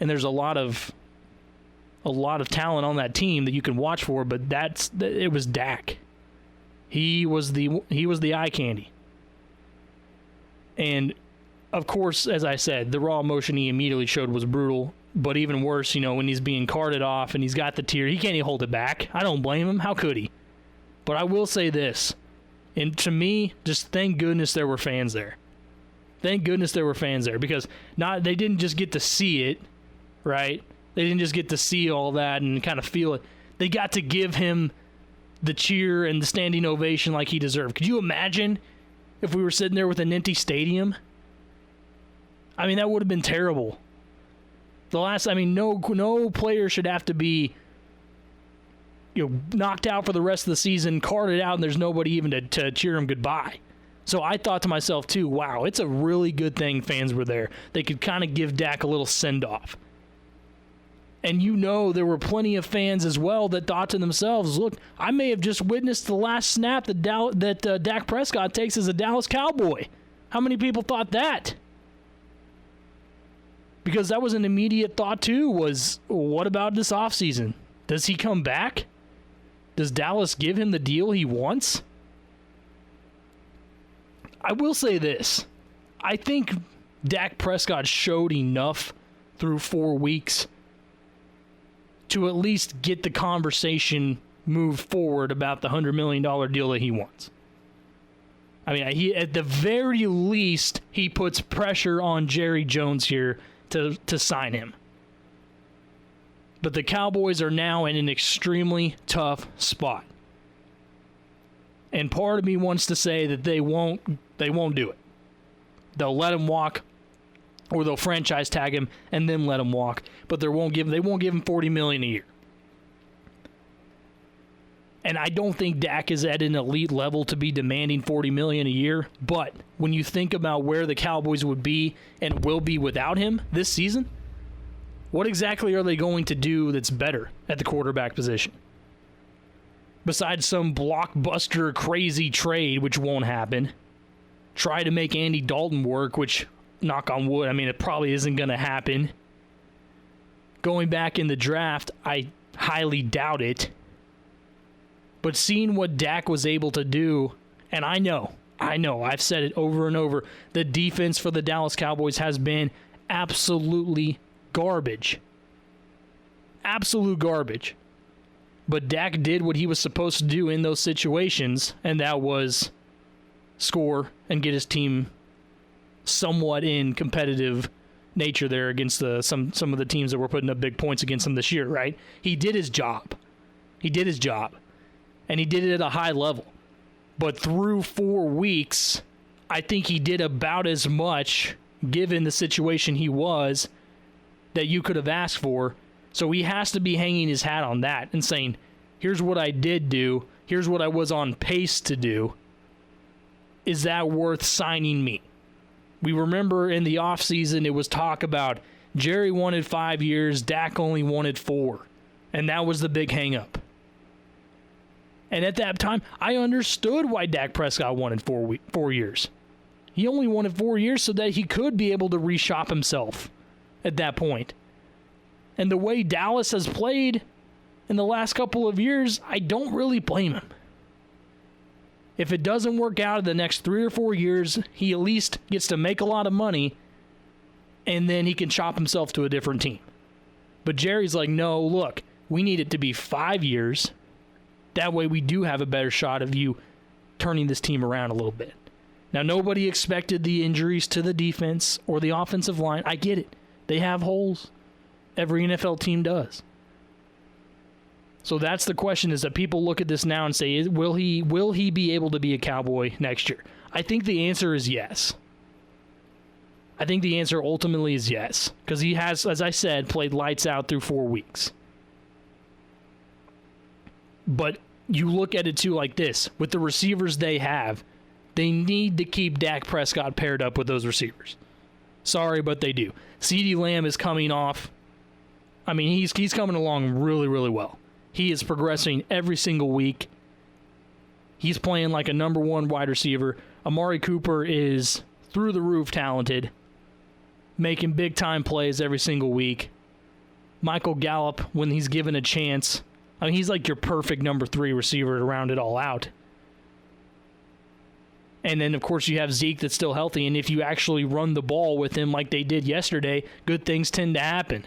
And there's a lot of talent on that team that you can watch for, but it was Dak. He was the eye candy. And of course, as I said, the raw emotion he immediately showed was brutal. But even worse, when he's being carted off and he's got the tear, he can't even hold it back. I don't blame him. How could he? But I will say this, and to me, just thank goodness there were fans there. Thank goodness there were fans there, because they didn't just get to see it, right? They didn't just get to see all that and kind of feel it. They got to give him the cheer and the standing ovation like he deserved. Could you imagine if we were sitting there with an empty stadium? That would have been terrible. No player should have to be knocked out for the rest of the season, carted out, and there's nobody even to cheer him goodbye. So I thought to myself, too, wow, it's a really good thing fans were there. They could kind of give Dak a little send-off. And there were plenty of fans as well that thought to themselves, look, I may have just witnessed the last snap that Dak Prescott takes as a Dallas Cowboy. How many people thought that? Because that was an immediate thought too, was what about this offseason? Does he come back? Does Dallas give him the deal he wants? I will say this. I think Dak Prescott showed enough through 4 weeks to at least get the conversation moved forward about the $100 million deal that he wants. I mean, at the very least, he puts pressure on Jerry Jones here to sign him. But the Cowboys are now in an extremely tough spot. And part of me wants to say that they won't do it. They'll let him walk, or they'll franchise tag him and then let him walk, but they won't give him $40 million a year. And I don't think Dak is at an elite level to be demanding $40 million a year, but when you think about where the Cowboys would be and will be without him this season, what exactly are they going to do that's better at the quarterback position? Besides some blockbuster crazy trade, which won't happen, try to make Andy Dalton work, which, knock on wood, I mean, it probably isn't going to happen. Going back in the draft, I highly doubt it. But seeing what Dak was able to do, and I know, I've said it over and over, the defense for the Dallas Cowboys has been absolutely garbage. Absolute garbage. But Dak did what he was supposed to do in those situations, and that was score and get his team somewhat in competitive nature there against some of the teams that were putting up big points against him this year, right? He did his job. And he did it at a high level. But through 4 weeks, I think he did about as much, given the situation he was, that you could have asked for. So he has to be hanging his hat on that and saying, here's what I did do, here's what I was on pace to do. Is that worth signing me? We remember in the offseason it was talk about Jerry wanted 5 years, Dak only wanted 4. And that was the big hang-up. And at that time, I understood why Dak Prescott wanted 4 years. He only wanted 4 years so that he could be able to reshop himself at that point. And the way Dallas has played in the last couple of years, I don't really blame him. If it doesn't work out in the next 3 or 4 years, he at least gets to make a lot of money, and then he can shop himself to a different team. But Jerry's like, no, look, we need it to be 5 years. That way we do have a better shot of you turning this team around a little bit. Now, nobody expected the injuries to the defense or the offensive line. I get it. They have holes. Every NFL team does. So that's the question, is that people look at this now and say, will he be able to be a Cowboy next year? I think the answer is yes. I think the answer ultimately is yes. Because he has, as I said, played lights out through 4 weeks. But you look at it too like this. With the receivers they have, they need to keep Dak Prescott paired up with those receivers. Sorry, but they do. CeeDee Lamb is coming off. I mean, he's coming along really, really well. He is progressing every single week. He's playing like a number one wide receiver. Amari Cooper is through the roof talented, making big-time plays every single week. Michael Gallup, when he's given a chance, I mean, he's like your perfect number 3 receiver to round it all out. And then, of course, you have Zeke that's still healthy, and if you actually run the ball with him like they did yesterday, good things tend to happen.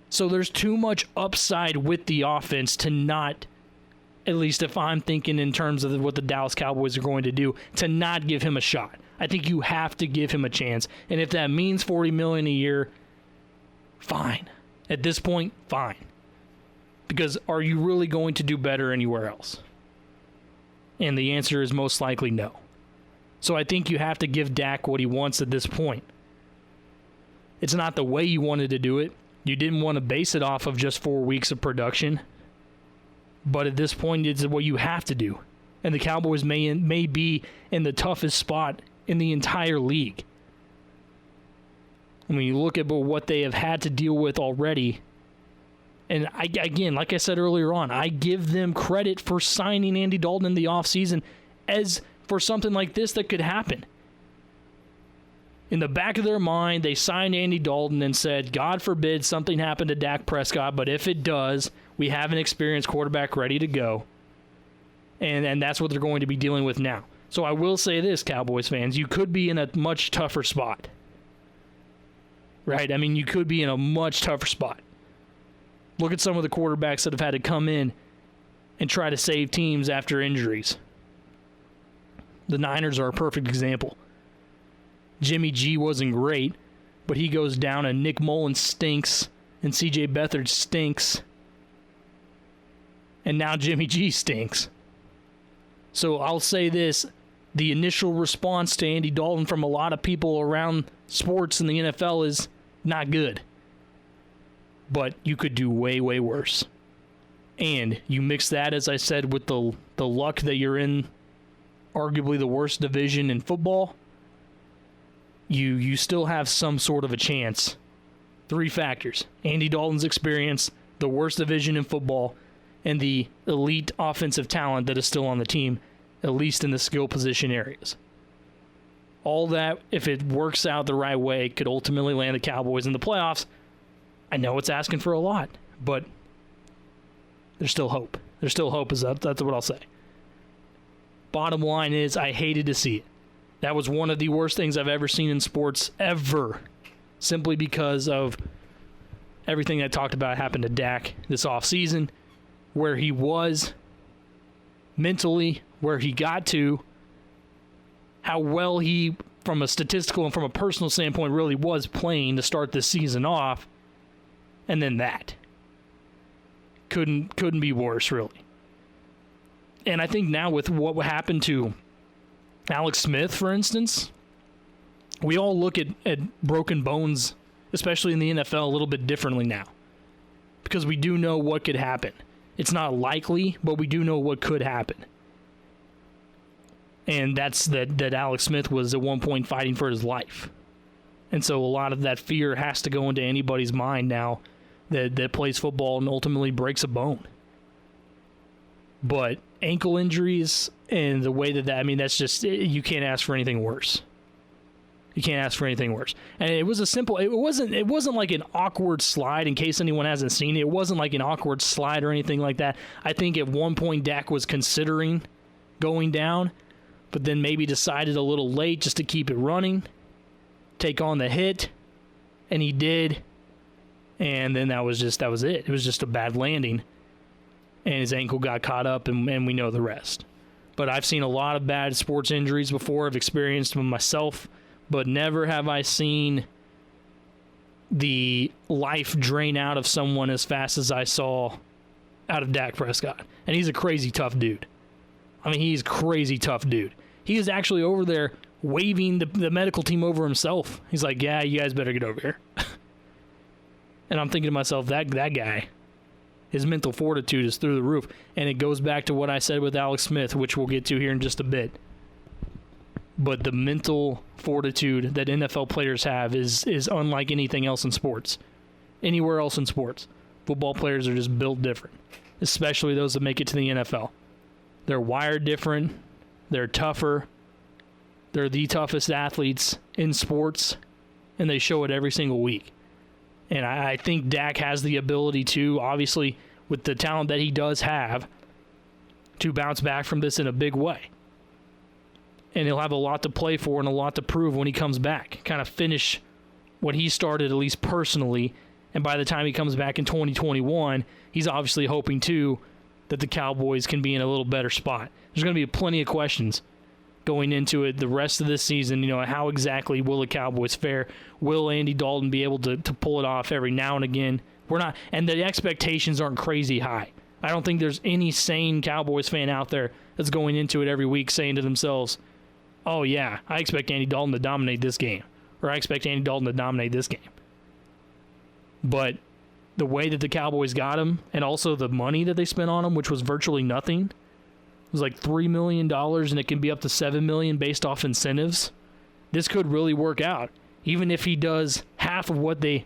So there's too much upside with the offense to not, at least if I'm thinking in terms of what the Dallas Cowboys are going to do, to not give him a shot. I think you have to give him a chance. And if that means $40 million a year, fine. At this point, fine. Because are you really going to do better anywhere else? And the answer is most likely no. So I think you have to give Dak what he wants at this point. It's not the way you wanted to do it. You didn't want to base it off of just 4 weeks of production. But at this point, it's what you have to do. And the Cowboys may be in the toughest spot in the entire league. I mean, you look at what they have had to deal with already And again, like I said earlier on, I give them credit for signing Andy Dalton in the offseason as for something like this that could happen. In the back of their mind, they signed Andy Dalton and said, God forbid something happened to Dak Prescott, but if it does, we have an experienced quarterback ready to go. And that's what they're going to be dealing with now. So I will say this, Cowboys fans, you could be in a much tougher spot. Right? I mean, you could be in a much tougher spot. Look at some of the quarterbacks that have had to come in and try to save teams after injuries. The Niners are a perfect example. Jimmy G wasn't great, but he goes down and Nick Mullins stinks and C.J. Beathard stinks. And now Jimmy G stinks. So I'll say this, the initial response to Andy Dalton from a lot of people around sports in the NFL is not good. But you could do way, way worse. And you mix that, as I said, with the luck that you're in arguably the worst division in football, you still have some sort of a chance. 3 factors: Andy Dalton's experience, the worst division in football, and the elite offensive talent that is still on the team, at least in the skill position areas. All that, if it works out the right way, could ultimately land the Cowboys in the playoffs. I know it's asking for a lot, but there's still hope. There's still hope, that's what I'll say. Bottom line is, I hated to see it. That was one of the worst things I've ever seen in sports, ever. Simply because of everything I talked about happened to Dak this offseason, where he was mentally, where he got to, how well he, from a statistical and from a personal standpoint, really was playing to start this season off, and then that. Couldn't be worse, really. And I think now with what happened to Alex Smith, for instance, we all look at broken bones, especially in the NFL, a little bit differently now. Because we do know what could happen. It's not likely, but we do know what could happen. And that's that Alex Smith was at one point fighting for his life. And so a lot of that fear has to go into anybody's mind now that plays football and ultimately breaks a bone. But ankle injuries and the way that's just, you can't ask for anything worse. You can't ask for anything worse. And it was it wasn't like an awkward slide, in case anyone hasn't seen it. It wasn't like an awkward slide or anything like that. I think at one point Dak was considering going down, but then maybe decided a little late just to keep it running, take on the hit, and he did. And then that was it. It was just a bad landing. And his ankle got caught up, and we know the rest. But I've seen a lot of bad sports injuries before. I've experienced them myself, but never have I seen the life drain out of someone as fast as I saw out of Dak Prescott. And he's a crazy tough dude. I mean, he's a crazy tough dude. He is actually over there waving the medical team over himself. He's like, yeah, you guys better get over here. And I'm thinking to myself, that guy, his mental fortitude is through the roof. And it goes back to what I said with Alex Smith, which we'll get to here in just a bit. But the mental fortitude that NFL players have is unlike anything else in sports. Anywhere else in sports. Football players are just built different, especially those that make it to the NFL. They're wired different. They're tougher. They're the toughest athletes in sports, and they show it every single week. And I think Dak has the ability to, obviously, with the talent that he does have, to bounce back from this in a big way. And he'll have a lot to play for and a lot to prove when he comes back. Kind of finish what he started, at least personally. And by the time he comes back in 2021, he's obviously hoping, too, that the Cowboys can be in a little better spot. There's going to be plenty of questions going into it the rest of this season. You know, how exactly will the Cowboys fare? Will Andy Dalton be able to pull it off every now and again? We're not, and the expectations aren't crazy high. I don't think there's any sane Cowboys fan out there that's going into it every week saying to themselves, oh yeah, I expect Andy Dalton to dominate this game, or I expect Andy Dalton to dominate this game. But the way that the Cowboys got him, and also the money that they spent on him, which was virtually nothing, it was like $3 million, and it can be up to $7 million based off incentives. This could really work out, even if he does half of what they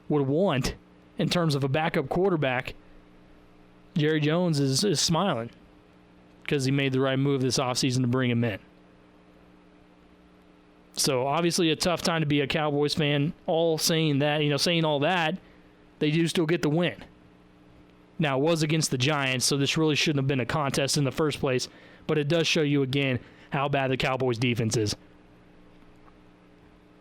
would want, in terms of a backup quarterback, Jerry Jones is smiling because he made the right move this offseason to bring him in. So obviously a tough time to be a Cowboys fan. All saying that, saying all that, they do still get the win. Now, it was against the Giants, so this really shouldn't have been a contest in the first place, but it does show you again how bad the Cowboys defense is.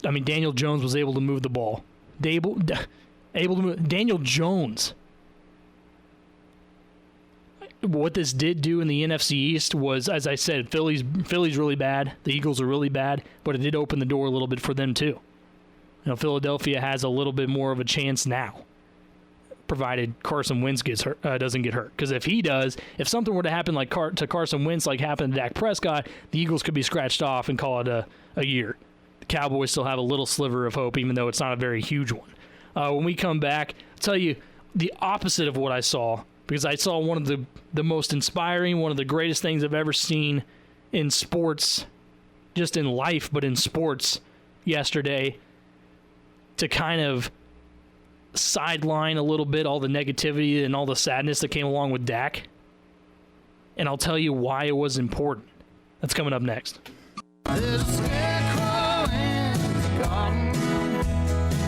I mean, Daniel Jones was able to move the ball. Able to move. Daniel Jones. What this did do in the NFC East was, as I said, Philly's really bad. The Eagles are really bad, but it did open the door a little bit for them too. Philadelphia has a little bit more of a chance now, provided Carson Wentz doesn't get hurt. Because if he does, if something were to happen like to Carson Wentz like happened to Dak Prescott, the Eagles could be scratched off and call it a year. The Cowboys still have a little sliver of hope, even though it's not a very huge one. When we come back, I'll tell you the opposite of what I saw, because I saw one of the most inspiring, one of the greatest things I've ever seen in sports, just in life, but in sports yesterday, to kind of sideline a little bit all the negativity and all the sadness that came along with Dak. And I'll tell you why it was important. That's coming up next. There's a scarecrow in the garden.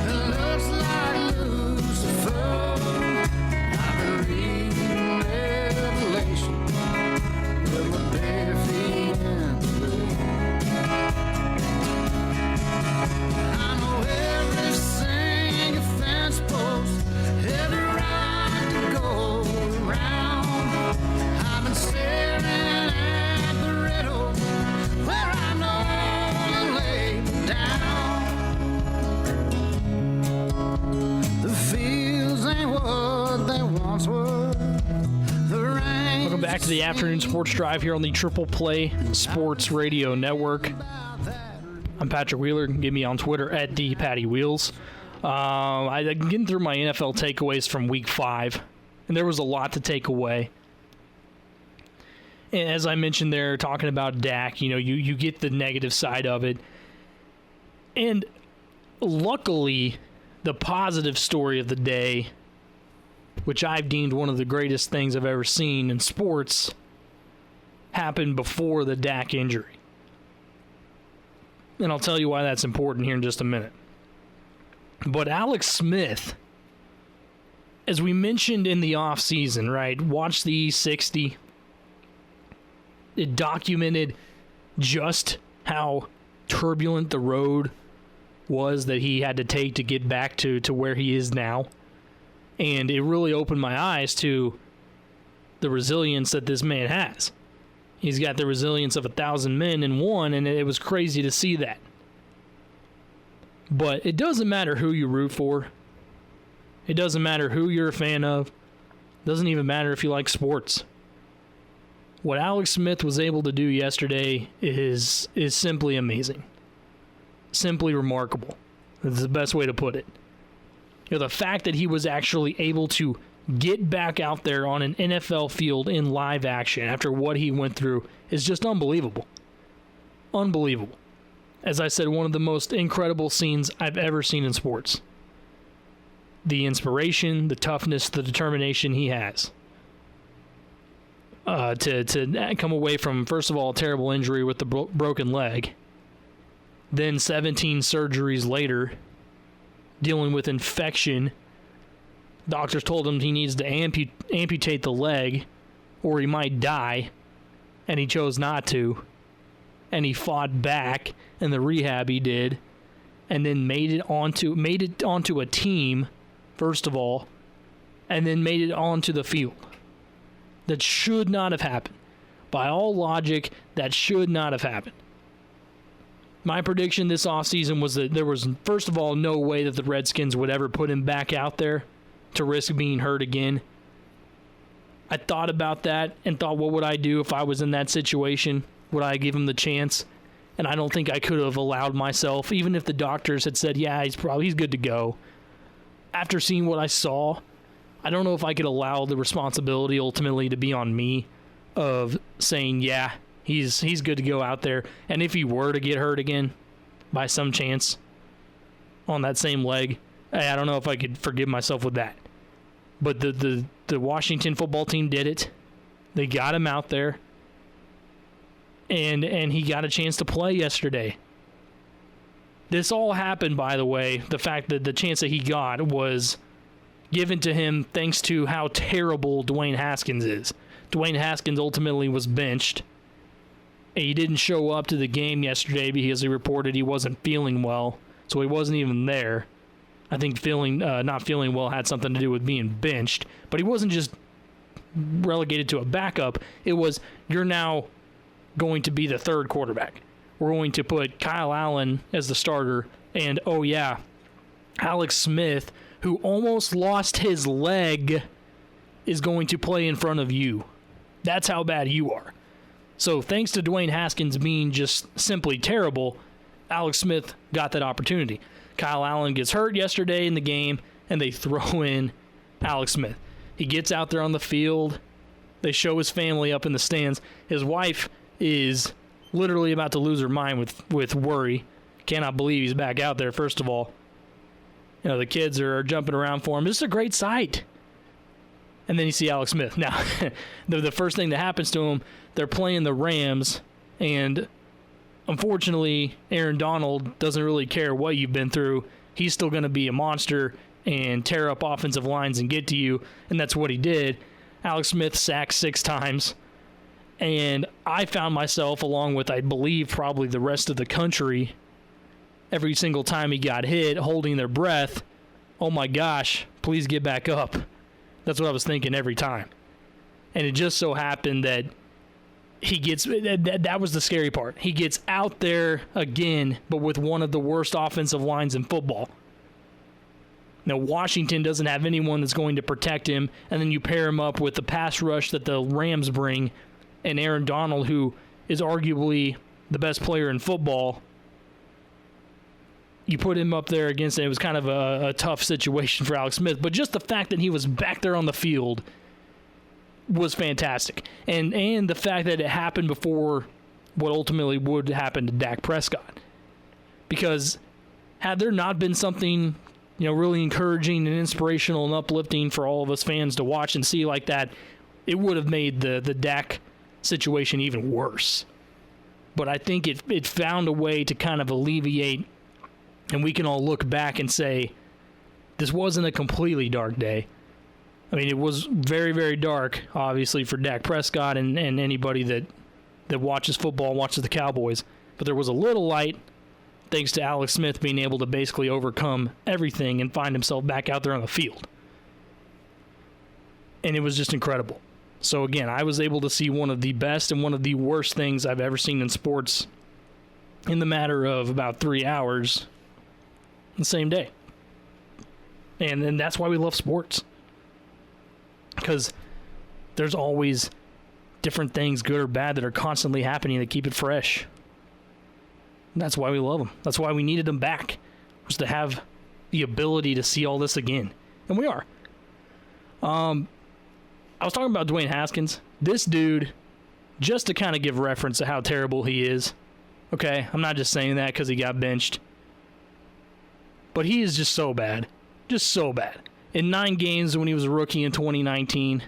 It looks like Lucifer. I've been reading Revelation with my bare feet in the blue. I know every single fence post, every right to go around. I've been staring at the riddle where I know to lay down. The fields ain't what they once were. The rain. Welcome back to the Afternoon Sports Drive here on the Triple Play Sports Radio Network. I'm Patrick Wheeler. Get me on Twitter at @DPattyWheels. I'm getting through my NFL takeaways from Week 5, and there was a lot to take away. And as I mentioned there, talking about Dak, you get the negative side of it. And luckily, the positive story of the day, which I've deemed one of the greatest things I've ever seen in sports, happened before the Dak injury. And I'll tell you why that's important here in just a minute. But Alex Smith, as we mentioned in the offseason, right, watch the E60. It documented just how turbulent the road was that he had to take to get back to where he is now. And it really opened my eyes to the resilience that this man has. He's got the resilience of 1,000 men in one, and it was crazy to see that. But it doesn't matter who you root for. It doesn't matter who you're a fan of. It doesn't even matter if you like sports. What Alex Smith was able to do yesterday is simply amazing. Simply remarkable. That's the best way to put it. The fact that he was actually able to get back out there on an NFL field in live action after what he went through is just unbelievable. Unbelievable. As I said, one of the most incredible scenes I've ever seen in sports. The inspiration, the toughness, the determination he has. To come away from, first of all, a terrible injury with the broken leg. Then 17 surgeries later, dealing with infection. Doctors told him he needs to amputate the leg or he might die, and he chose not to. And he fought back in the rehab he did, and then made it onto a team, first of all, and then made it onto the field. That should not have happened. By all logic, that should not have happened. My prediction this offseason was that there was, first of all, no way that the Redskins would ever put him back out there to risk being hurt again. I thought about that and thought, what would I do if I was in that situation? Would I give him the chance? And I don't think I could have allowed myself, even if the doctors had said, yeah, he's good to go. After seeing what I saw, I don't know if I could allow the responsibility ultimately to be on me of saying, yeah, he's good to go out there. And if he were to get hurt again by some chance on that same leg, I don't know if I could forgive myself with that. But the Washington football team did it. They got him out there. And he got a chance to play yesterday. This all happened, by the way, the fact that the chance that he got was given to him thanks to how terrible Dwayne Haskins is. Dwayne Haskins ultimately was benched. He didn't show up to the game yesterday because he reported he wasn't feeling well, so he wasn't even there. I think not feeling well had something to do with being benched, but he wasn't just relegated to a backup. It was, you're now going to be the third quarterback. We're going to put Kyle Allen as the starter, and oh yeah, Alex Smith, who almost lost his leg, is going to play in front of you. That's how bad you are. So thanks to Dwayne Haskins being just simply terrible, Alex Smith got that opportunity. Kyle Allen gets hurt yesterday in the game, and they throw in Alex Smith. He gets out there on the field. They show his family up in the stands. His wife is literally about to lose her mind with worry. Cannot believe he's back out there, first of all. You know, the kids are jumping around for him. It's a great sight. And then you see Alex Smith. Now, the first thing that happens to him, they're playing the Rams, and unfortunately, Aaron Donald doesn't really care what you've been through. He's still going to be a monster and tear up offensive lines and get to you, and that's what he did. Alex Smith sacked 6 times. And I found myself, along with, I believe, probably the rest of the country, every single time he got hit, holding their breath. Oh my gosh, please get back up. That's what I was thinking every time. And it just so happened that he gets, that was the scary part. He gets out there again, but with one of the worst offensive lines in football. Now, Washington doesn't have anyone that's going to protect him, and then you pair him up with the pass rush that the Rams bring, and Aaron Donald, who is arguably the best player in football. You put him up there against it. It was kind of a tough situation for Alex Smith. But just the fact that he was back there on the field was fantastic. And the fact that it happened before what ultimately would happen to Dak Prescott. Because had there not been something, you know, really encouraging and inspirational and uplifting for all of us fans to watch and see like that, it would have made the Dak situation even worse. But I think it found a way to kind of alleviate, and we can all look back and say, this wasn't a completely dark day. I mean, it was very, very dark, obviously, for Dak Prescott and anybody that watches football, watches the Cowboys. But there was a little light, thanks to Alex Smith being able to basically overcome everything and find himself back out there on the field. And it was just incredible. So again, I was able to see one of the best and one of the worst things I've ever seen in sports in the matter of about 3 hours the same day. And that's why we love sports. Because there's always different things, good or bad, that are constantly happening that keep it fresh. And that's why we love them. That's why we needed them back, was to have the ability to see all this again. And we are. I was talking about Dwayne Haskins. This dude, just to kind of give reference to how terrible he is, okay? I'm not just saying that because he got benched. But he is just so bad. Just so bad. In 9 games when he was a rookie in 2019,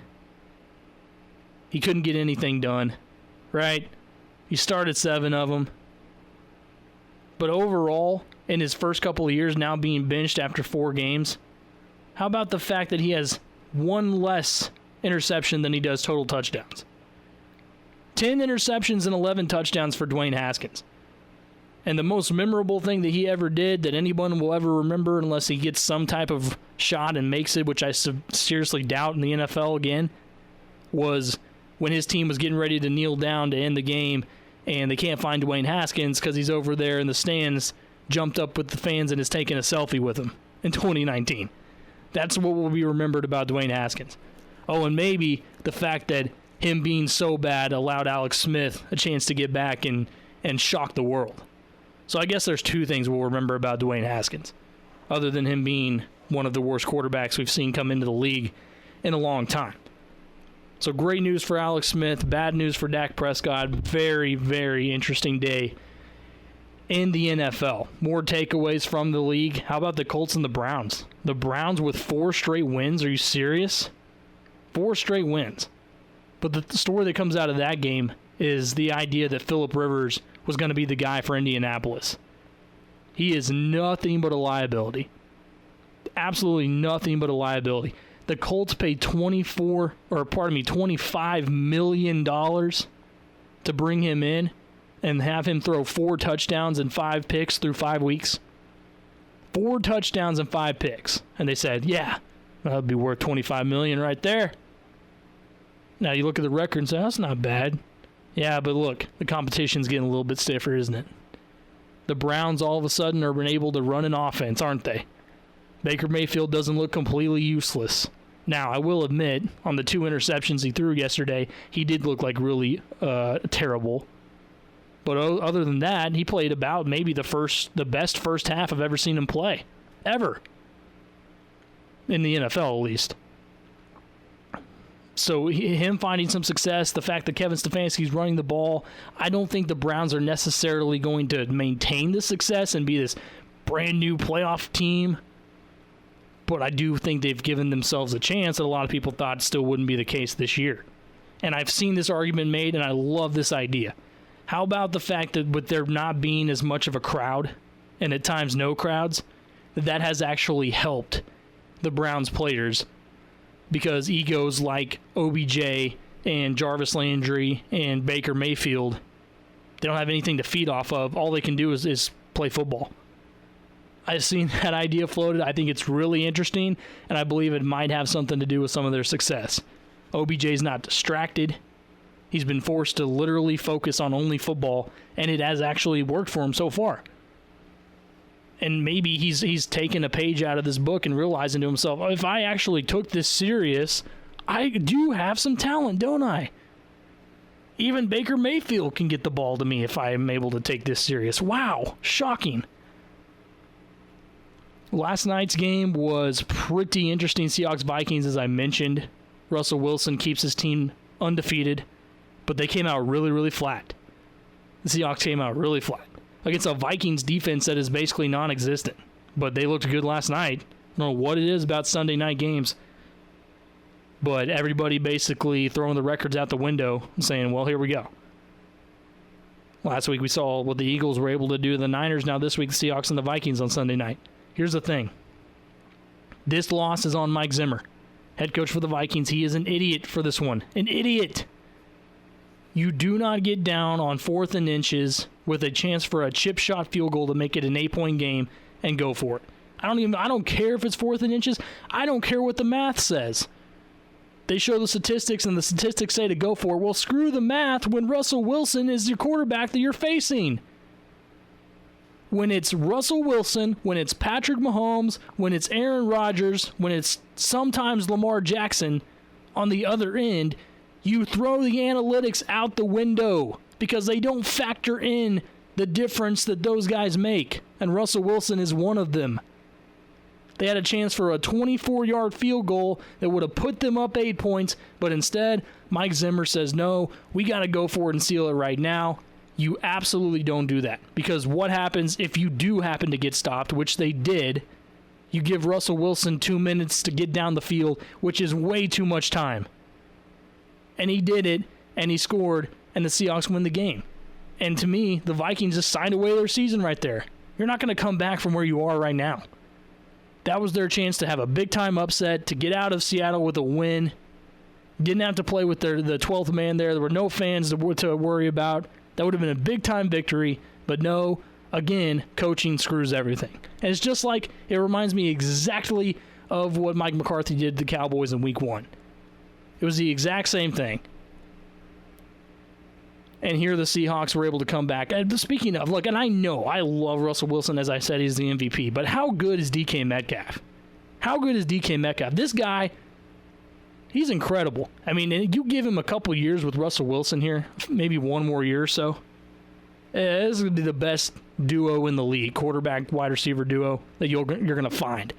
he couldn't get anything done, right? He started 7 of them. But overall, in his first couple of years now being benched after 4 games, how about the fact that he has 1 less interception than he does total touchdowns? 10 interceptions and 11 touchdowns for Dwayne Haskins. And the most memorable thing that he ever did that anyone will ever remember unless he gets some type of shot and makes it, which I seriously doubt in the NFL again, was when his team was getting ready to kneel down to end the game and they can't find Dwayne Haskins because he's over there in the stands, jumped up with the fans and is taking a selfie with them in 2019. That's what will be remembered about Dwayne Haskins. Oh, and maybe the fact that him being so bad allowed Alex Smith a chance to get back and shock the world. So I guess there's 2 things we'll remember about Dwayne Haskins, other than him being one of the worst quarterbacks we've seen come into the league in a long time. So great news for Alex Smith, bad news for Dak Prescott. Very, very interesting day in the NFL. More takeaways from the league. How about the Colts and the Browns? The Browns with 4 straight wins. Are you serious? 4 straight wins. But the story that comes out of that game is the idea that Phillip Rivers was going to be the guy for Indianapolis. He is nothing but a liability. Absolutely nothing but a liability. The Colts paid $25 million to bring him in and have him throw 4 touchdowns and 5 picks through 5 weeks. 4 touchdowns and 5 picks. And they said, yeah, that would be worth $25 million right there. Now you look at the record and say, that's not bad. Yeah, but look, the competition's getting a little bit stiffer, isn't it? The Browns all of a sudden are able to run an offense, aren't they? Baker Mayfield doesn't look completely useless. Now, I will admit, on the 2 interceptions he threw yesterday, he did look like really terrible. But other than that, he played about maybe the best first half I've ever seen him play. Ever. In the NFL, at least. So him finding some success, the fact that Kevin Stefanski's running the ball, I don't think the Browns are necessarily going to maintain this success and be this brand new playoff team. But I do think they've given themselves a chance that a lot of people thought still wouldn't be the case this year. And I've seen this argument made, and I love this idea. How about the fact that with there not being as much of a crowd, and at times no crowds, that has actually helped the Browns players, because egos like OBJ and Jarvis Landry and Baker Mayfield, they don't have anything to feed off of. All they can do is play football. I've seen that idea floated. I think it's really interesting, and I believe it might have something to do with some of their success. OBJ's not distracted. He's been forced to literally focus on only football, and it has actually worked for him so far. And maybe he's taken a page out of this book and realizing to himself, oh, if I actually took this serious, I do have some talent, don't I? Even Baker Mayfield can get the ball to me if I am able to take this serious. Wow, shocking. Last night's game was pretty interesting. Seahawks-Vikings, as I mentioned. Russell Wilson keeps his team undefeated, but they came out really, really flat. The Seahawks came out really flat against a Vikings defense that is basically non-existent. But they looked good last night. I don't know what it is about Sunday night games, but everybody basically throwing the records out the window and saying, well, here we go. Last week we saw what the Eagles were able to do to the Niners. Now this week the Seahawks and the Vikings on Sunday night. Here's the thing. This loss is on Mike Zimmer, head coach for the Vikings. He is an idiot for this one. An idiot. You do not get down on 4th and inches with a chance for a chip shot field goal to make it an 8-point game and go for it. I don't care if it's 4th and inches. I don't care what the math says. They show the statistics, and the statistics say to go for it. Well, screw the math when Russell Wilson is your quarterback that you're facing. When it's Russell Wilson, when it's Patrick Mahomes, when it's Aaron Rodgers, when it's sometimes Lamar Jackson on the other end, you throw the analytics out the window because they don't factor in the difference that those guys make, and Russell Wilson is one of them. They had a chance for a 24-yard field goal that would have put them up 8 points, but instead, Mike Zimmer says, no, we got to go for it and seal it right now. You absolutely don't do that, because what happens if you do happen to get stopped, which they did? You give Russell Wilson 2 minutes to get down the field, which is way too much time. And he did it, and he scored, and the Seahawks win the game. And to me, the Vikings just signed away their season right there. You're not going to come back from where you are right now. That was their chance to have a big-time upset, to get out of Seattle with a win. Didn't have to play with the 12th man there. There were no fans to worry about. That would have been a big-time victory. But no, again, coaching screws everything. And it's just like, it reminds me exactly of what Mike McCarthy did to the Cowboys in Week 1. It was the exact same thing. And here the Seahawks were able to come back. And speaking of, look, and I know, I love Russell Wilson. As I said, he's the MVP. But how good is DK Metcalf? How good is DK Metcalf? This guy, he's incredible. I mean, you give him a couple years with Russell Wilson here, maybe one more year or so. This is going to be the best duo in the league, quarterback, wide receiver duo that you're going to find.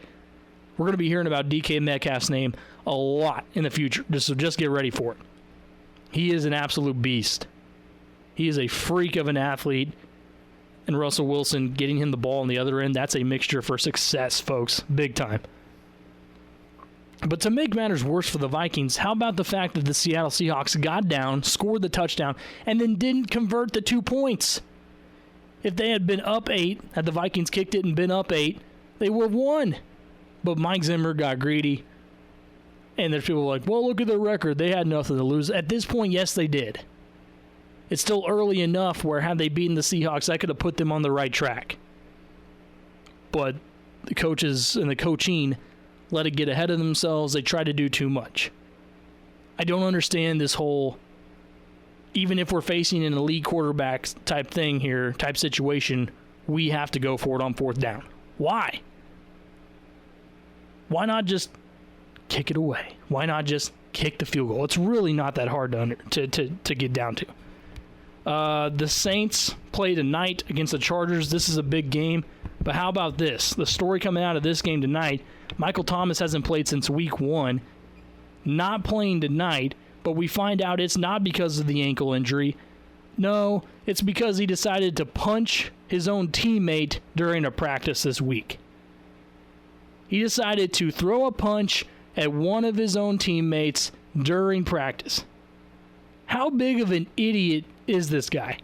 We're going to be hearing about DK Metcalf's name a lot in the future, so just get ready for it. He is an absolute beast. He is a freak of an athlete. and Russell Wilson getting him the ball on the other end, that's a mixture for success, folks. Big time. But to make matters worse for the Vikings, how about the fact that the Seattle Seahawks got down, scored the touchdown, and then didn't convert the 2 points? If they had been up 8, had the Vikings kicked it and been up 8, they would have won. But Mike Zimmer got greedy. And there's people like, well, look at their record. They had nothing to lose. At this point, yes, they did. It's still early enough where had they beaten the Seahawks, that could have put them on the right track. But the coaches and the coaching let it get ahead of themselves. They tried to do too much. I don't understand this whole, even if we're facing an elite quarterback type thing here, type situation, we have to go for it on 4th down. Why? Why not just kick it away? Why not just kick the field goal? It's really not that hard to get down to. The Saints play tonight against the Chargers. This is a big game. But how about this? The story coming out of this game tonight, Michael Thomas hasn't played since week 1. Not playing tonight, but we find out it's not because of the ankle injury. No, it's because he decided to punch his own teammate during a practice this week. He decided to throw a punch at one of his own teammates during practice. How big of an idiot is this guy?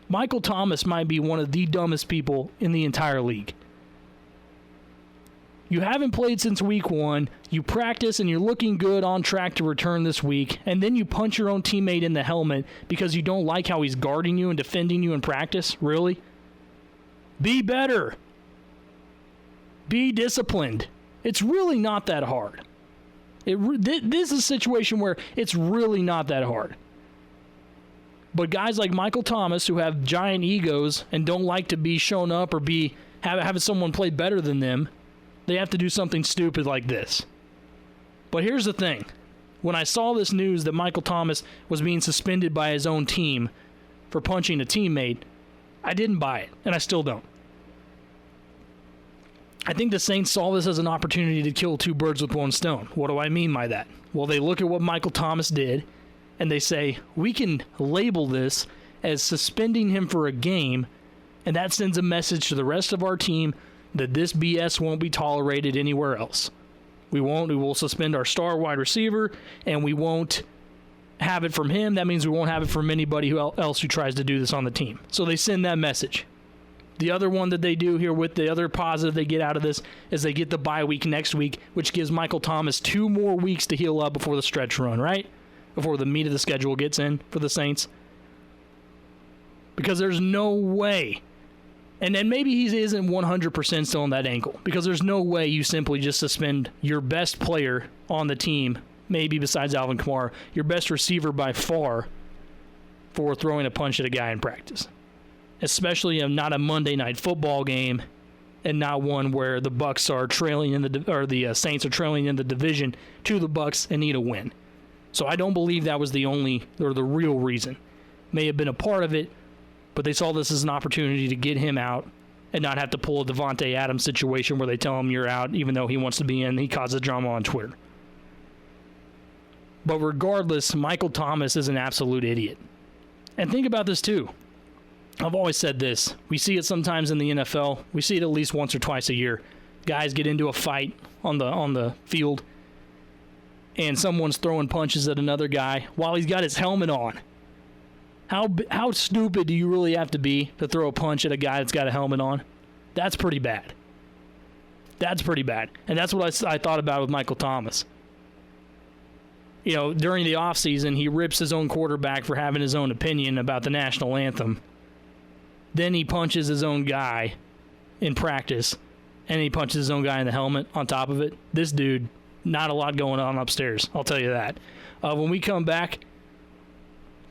Michael Thomas might be one of the dumbest people in the entire league. You haven't played since week 1. You practice and you're looking good, on track to return this week, and then you punch your own teammate in the helmet because you don't like how he's guarding you and defending you in practice? Really? Be better. Be disciplined. It's really not that hard. This is a situation where it's really not that hard. But guys like Michael Thomas, who have giant egos and don't like to be shown up or having someone play better than them, they have to do something stupid like this. But here's the thing. When I saw this news that Michael Thomas was being suspended by his own team for punching a teammate, I didn't buy it, and I still don't. I think the Saints saw this as an opportunity to kill 2 birds with 1 stone. What do I mean by that? Well, they look at what Michael Thomas did, and they say, we can label this as suspending him for a game, and that sends a message to the rest of our team that this BS won't be tolerated anywhere else. We will suspend our star wide receiver, and we won't have it from him. That means we won't have it from anybody else who tries to do this on the team. So they send that message. The other one that they do here with the other positive they get out of this is they get the bye week next week, which gives Michael Thomas 2 more weeks to heal up before the stretch run, right? Before the meat of the schedule gets in for the Saints. Because there's no way, and then maybe he isn't 100% still on that ankle, because there's no way you simply just suspend your best player on the team, maybe besides Alvin Kamara, your best receiver by far, for throwing a punch at a guy in practice. Especially not a Monday Night Football game, and not one where the Bucks are trailing the Saints are trailing in the division to the Bucks and need a win. So I don't believe that was the only or the real reason. May have been a part of it, but they saw this as an opportunity to get him out and not have to pull a Devontae Adams situation where they tell him you're out even though he wants to be in. He causes drama on Twitter. But regardless, Michael Thomas is an absolute idiot. And think about this too. I've always said this. We see it sometimes in the NFL. We see it at least once or twice a year. Guys get into a fight on the field, and someone's throwing punches at another guy while he's got his helmet on. How stupid do you really have to be to throw a punch at a guy that's got a helmet on? That's pretty bad. That's pretty bad. And that's what I thought about with Michael Thomas. You know, during the offseason, he rips his own quarterback for having his own opinion about the national anthem. Then he punches his own guy in practice, and he punches his own guy in the helmet on top of it. This dude, not a lot going on upstairs, I'll tell you that. When we come back,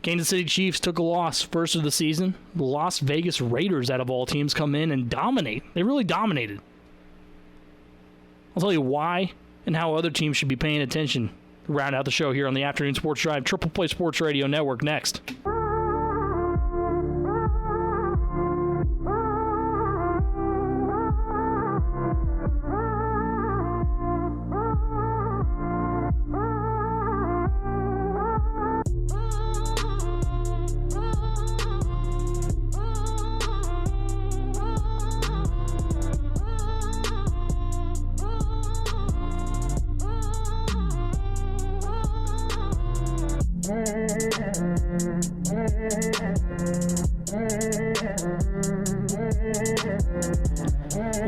Kansas City Chiefs took a loss first of the season. The Las Vegas Raiders, out of all teams, come in and dominate. They really dominated. I'll tell you why and how other teams should be paying attention. Round out the show here on the Afternoon Sports Drive, Triple Play Sports Radio Network next.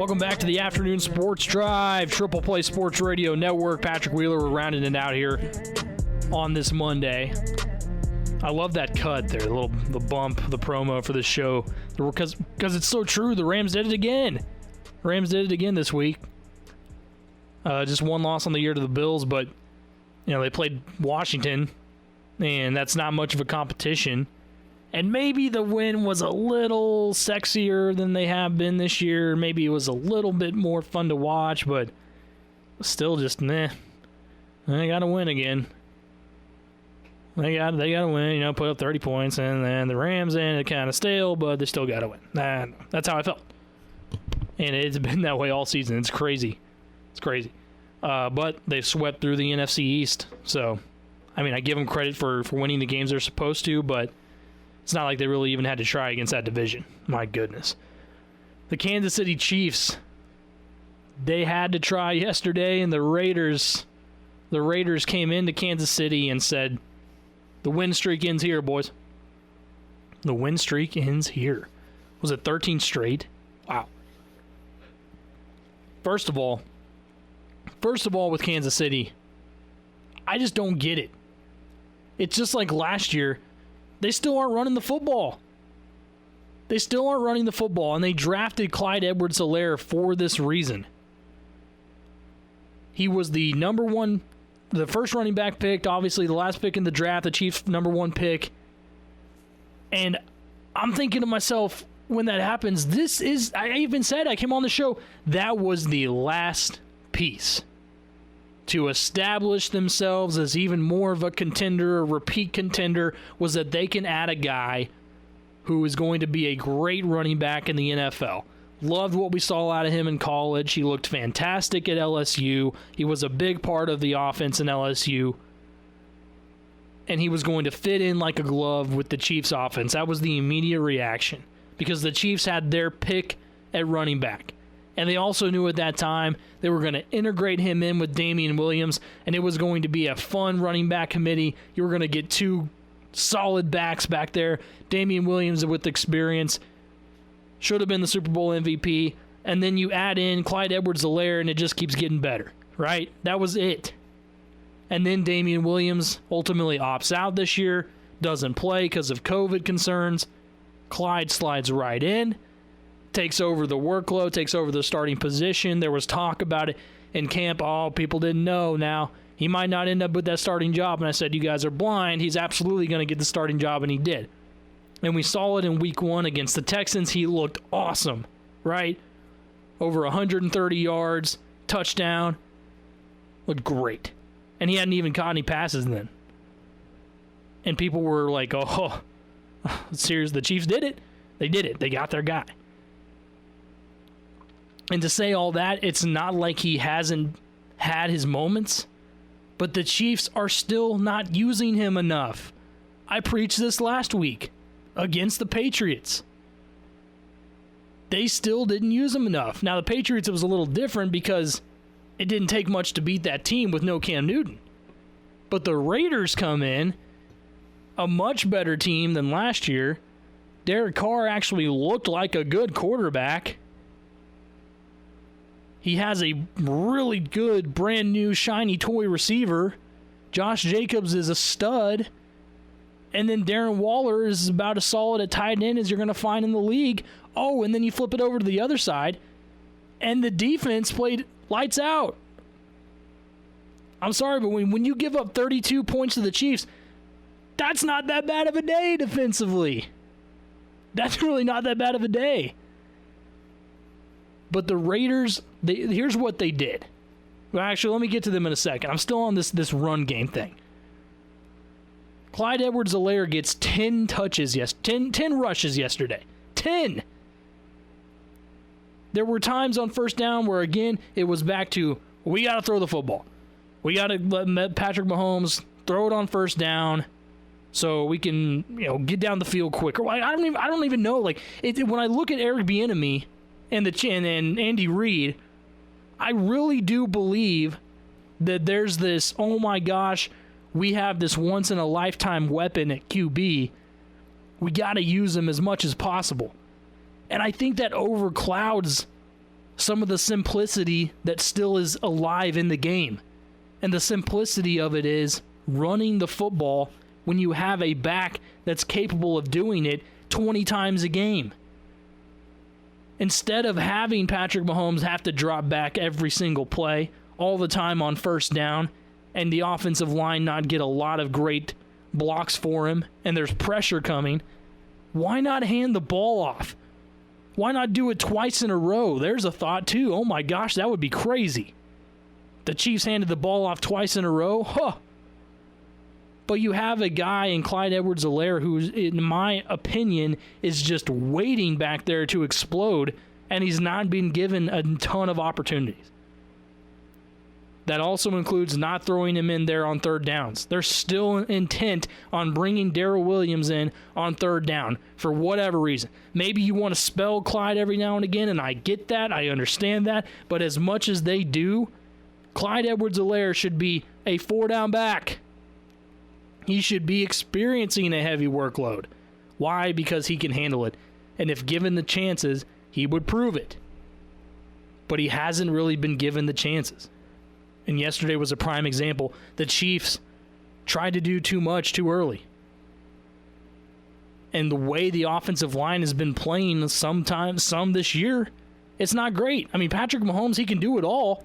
Welcome back to the Afternoon Sports Drive, Triple Play Sports Radio Network. Patrick Wheeler, we're rounding it out here on this Monday. I love that cut there, the bump, the promo for this show, because it's so true. The Rams did it again. Rams did it again this week. Just one loss on the year to the Bills, but they played Washington, and that's not much of a competition. And maybe the win was a little sexier than they have been this year. Maybe it was a little bit more fun to watch, but still just, They got to win again. They got to win, put up 30 points, and then the Rams ended kind of stale, but they still got to win. That's how I felt. And it's been that way all season. It's crazy. It's crazy. But they've swept through the NFC East. So, I give them credit for winning the games they're supposed to, but it's not like they really even had to try against that division. My goodness. The Kansas City Chiefs, they had to try yesterday, and the Raiders came into Kansas City and said, the win streak ends here, boys. The win streak ends here. Was it 13 straight? Wow. First of all, with Kansas City, I just don't get it. It's just like last year. They still aren't running the football. And they drafted Clyde Edwards-Helaire for this reason. He was the first running back picked, obviously the last pick in the draft, the Chiefs' number one pick. And I'm thinking to myself, when that happens, I even said, I came on the show, that was the last piece to establish themselves as even more of a contender, a repeat contender, was that they can add a guy who is going to be a great running back in the NFL. Loved what we saw out of him in college. He looked fantastic at LSU. He was a big part of the offense in LSU. And he was going to fit in like a glove with the Chiefs' offense. That was the immediate reaction, because the Chiefs had their pick at running back. And they also knew at that time they were going to integrate him in with Damian Williams, and it was going to be a fun running back committee. You were going to get two solid backs back there. Damian Williams with experience, should have been the Super Bowl MVP. And then you add in Clyde Edwards-Helaire, and it just keeps getting better, right? That was it. And then Damian Williams ultimately opts out this year, doesn't play because of COVID concerns. Clyde slides right in, takes over the workload, takes over the starting position. There was talk about it in camp. Oh, people didn't know. Now, he might not end up with that starting job. And I said, you guys are blind. He's absolutely going to get the starting job, and he did. And we saw it in week 1 against the Texans. He looked awesome, right? Over 130 yards, touchdown. Looked great. And he hadn't even caught any passes then. And people were like, oh, serious, the Chiefs did it. They did it. They got their guy. And to say all that, it's not like he hasn't had his moments, but the Chiefs are still not using him enough. I preached this last week against the Patriots. They still didn't use him enough. Now, the Patriots, it was a little different because it didn't take much to beat that team with no Cam Newton. But the Raiders come in, a much better team than last year. Derek Carr actually looked like a good quarterback. He has a really good, brand new, shiny toy receiver. Josh Jacobs is a stud. And then Darren Waller is about as solid a tight end as you're going to find in the league. Oh, and then you flip it over to the other side, and the defense played lights out. I'm sorry, but when you give up 32 points to the Chiefs, that's not that bad of a day defensively. That's really not that bad of a day. But the Raiders, here's what they did. Well, actually, let me get to them in a second. I'm still on this run game thing. Clyde Edwards-Helaire gets 10 touches, 10 rushes yesterday. 10! There were times on first down where, again, it was back to, we got to throw the football. We got to let Patrick Mahomes throw it on first down so we can, get down the field quicker. I don't even know. Like, when I look at Eric Bieniemy and Andy Reid, I really do believe that there's this, oh my gosh, we have this once-in-a-lifetime weapon at QB. We got to use him as much as possible. And I think that overclouds some of the simplicity that still is alive in the game. And the simplicity of it is running the football when you have a back that's capable of doing it 20 times a game. Instead of having Patrick Mahomes have to drop back every single play all the time on first down and the offensive line not get a lot of great blocks for him and there's pressure coming, why not hand the ball off? Why not do it twice in a row? There's a thought too. Oh my gosh, that would be crazy. The Chiefs handed the ball off twice in a row? Huh. But you have a guy in Clyde Edwards-Helaire who, in my opinion, is just waiting back there to explode, and he's not being given a ton of opportunities. That also includes not throwing him in there on third downs. They're still intent on bringing Darrell Williams in on third down for whatever reason. Maybe you want to spell Clyde every now and again, and I get that. I understand that. But as much as they do, Clyde Edwards-Helaire should be a four-down back. He should be experiencing a heavy workload. Why? Because he can handle it. And if given the chances, he would prove it. But he hasn't really been given the chances. And yesterday was a prime example. The Chiefs tried to do too much too early. And the way the offensive line has been playing some this year, it's not great. I mean, Patrick Mahomes, he can do it all.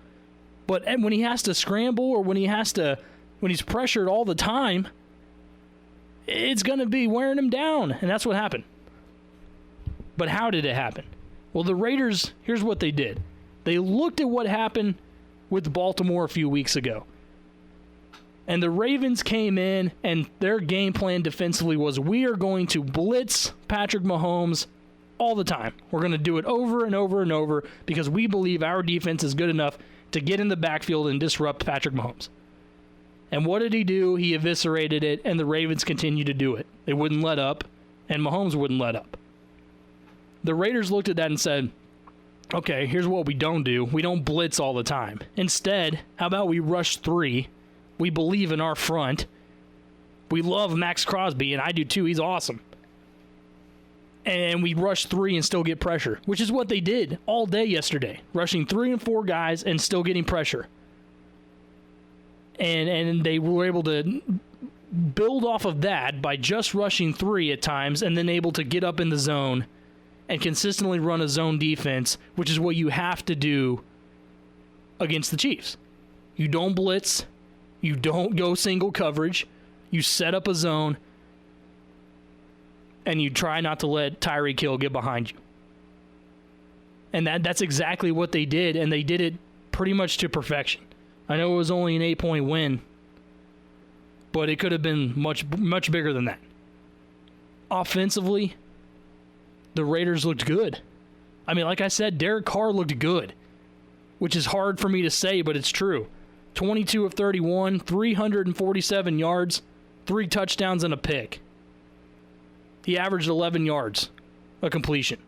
But when he has to scramble or when he's pressured all the time, it's going to be wearing him down. And that's what happened. But how did it happen? Well, the Raiders, here's what they did. They looked at what happened with Baltimore a few weeks ago. And the Ravens came in, and their game plan defensively was, we are going to blitz Patrick Mahomes all the time. We're going to do it over and over and over because we believe our defense is good enough to get in the backfield and disrupt Patrick Mahomes. And what did he do? He eviscerated it, and the Ravens continued to do it. They wouldn't let up, and Mahomes wouldn't let up. The Raiders looked at that and said, okay, here's what we don't do. We don't blitz all the time. Instead, how about we rush three? We believe in our front. We love Max Crosby, and I do too. He's awesome. And we rush three and still get pressure, which is what they did all day yesterday, rushing 3 and 4 guys and still getting pressure. And they were able to build off of that by just rushing 3 at times and then able to get up in the zone and consistently run a zone defense, which is what you have to do against the Chiefs. You don't blitz. You don't go single coverage. You set up a zone, and you try not to let Tyreek Hill get behind you. And that's exactly what they did, and they did it pretty much to perfection. I know it was only an 8-point win, but it could have been much, much bigger than that. Offensively, the Raiders looked good. I mean, like I said, Derek Carr looked good, which is hard for me to say, but it's true. 22 of 31, 347 yards, 3 touchdowns, and a pick. He averaged 11 yards a completion.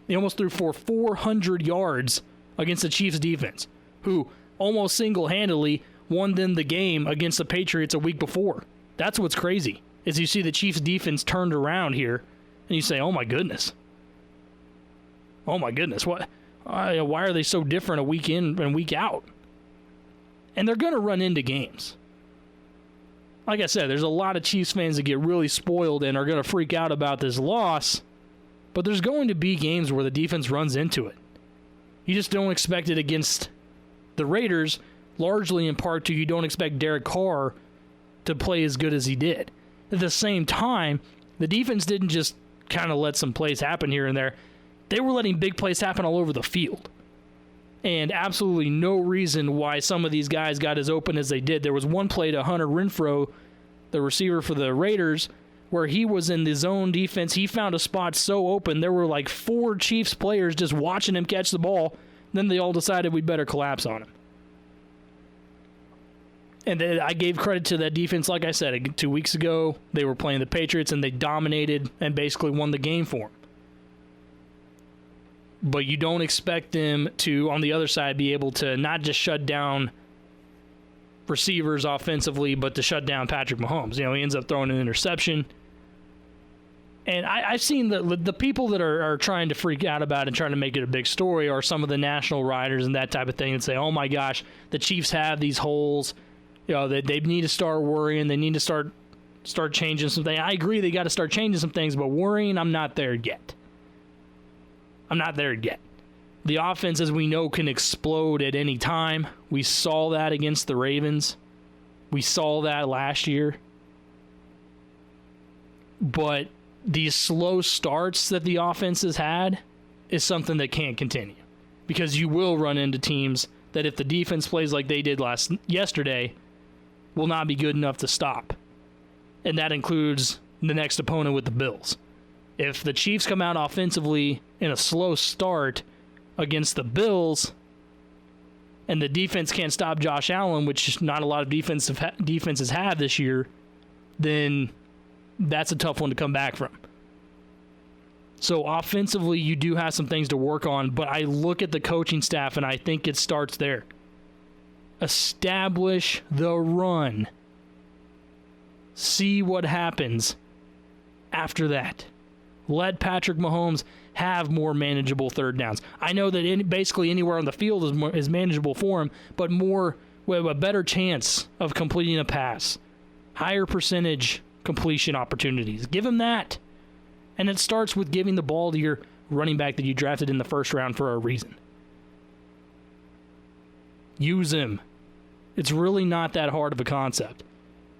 He almost threw for 400 yards against the Chiefs defense, who almost single-handedly won them the game against the Patriots a week before. That's what's crazy, is you see the Chiefs defense turned around here, and you say, oh my goodness. Oh my goodness, what? Why are they so different a week in and week out? And they're going to run into games. Like I said, there's a lot of Chiefs fans that get really spoiled and are going to freak out about this loss, but there's going to be games where the defense runs into it. You just don't expect it against the Raiders, largely in part to you don't expect Derek Carr to play as good as he did. At the same time, the defense didn't just kind of let some plays happen here and there. They were letting big plays happen all over the field. And absolutely no reason why some of these guys got as open as they did. There was one play to Hunter Renfrow, the receiver for the Raiders, where he was in the zone defense. He found a spot so open, there were like 4 Chiefs players just watching him catch the ball. Then they all decided we'd better collapse on him. And I gave credit to that defense. Like I said, 2 weeks ago, they were playing the Patriots, and they dominated and basically won the game for them. But you don't expect them to, on the other side, be able to not just shut down receivers offensively, but to shut down Patrick Mahomes. You know, he ends up throwing an interception. And I've seen the people that are trying to freak out about it and trying to make it a big story are some of the national writers and that type of thing and say, oh my gosh, the Chiefs have these holes. They need to start worrying. They need to start changing something. I agree they got to start changing some things, but worrying, I'm not there yet. I'm not there yet. The offense, as we know, can explode at any time. We saw that against the Ravens. We saw that last year. But these slow starts that the offense has had is something that can't continue. Because you will run into teams that if the defense plays like they did yesterday, will not be good enough to stop. And that includes the next opponent with the Bills. If the Chiefs come out offensively in a slow start against the Bills and the defense can't stop Josh Allen, which not a lot of defenses have this year, then that's a tough one to come back from. So offensively, you do have some things to work on, but I look at the coaching staff and I think it starts there. Establish the run. See what happens after that. Let Patrick Mahomes have more manageable third downs. I know that basically anywhere on the field is manageable for him, but a better chance of completing a pass. Higher percentage completion opportunities. Give him that. And it starts with giving the ball to your running back that you drafted in the first round for a reason. Use him. It's really not that hard of a concept.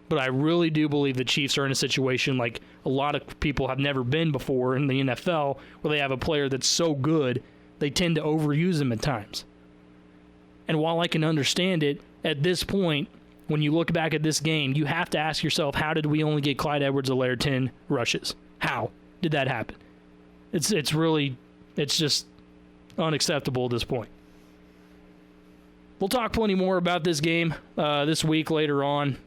But I really do believe the Chiefs are in a situation like a lot of people have never been before in the NFL, where they have a player that's so good, they tend to overuse him at times. And while I can understand it, at this point, when you look back at this game, you have to ask yourself, how did we only get Clyde Edwards-Helaire 10 rushes? How did that happen? It's just unacceptable at this point. We'll talk plenty more about this game this week later on.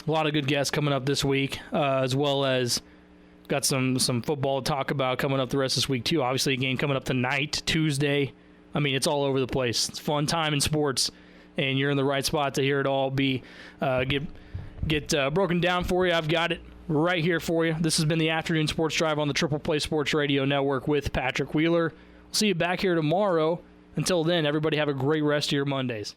A lot of good guests coming up this week, as well as got some football to talk about coming up the rest of this week too. Obviously, a game coming up tonight, Tuesday. I mean, it's all over the place. It's a fun time in sports, and you're in the right spot to hear it all get broken down for you. I've got it right here for you. This has been the Afternoon Sports Drive on the Triple Play Sports Radio Network with Patrick Wheeler. We'll see you back here tomorrow. Until then, everybody have a great rest of your Mondays.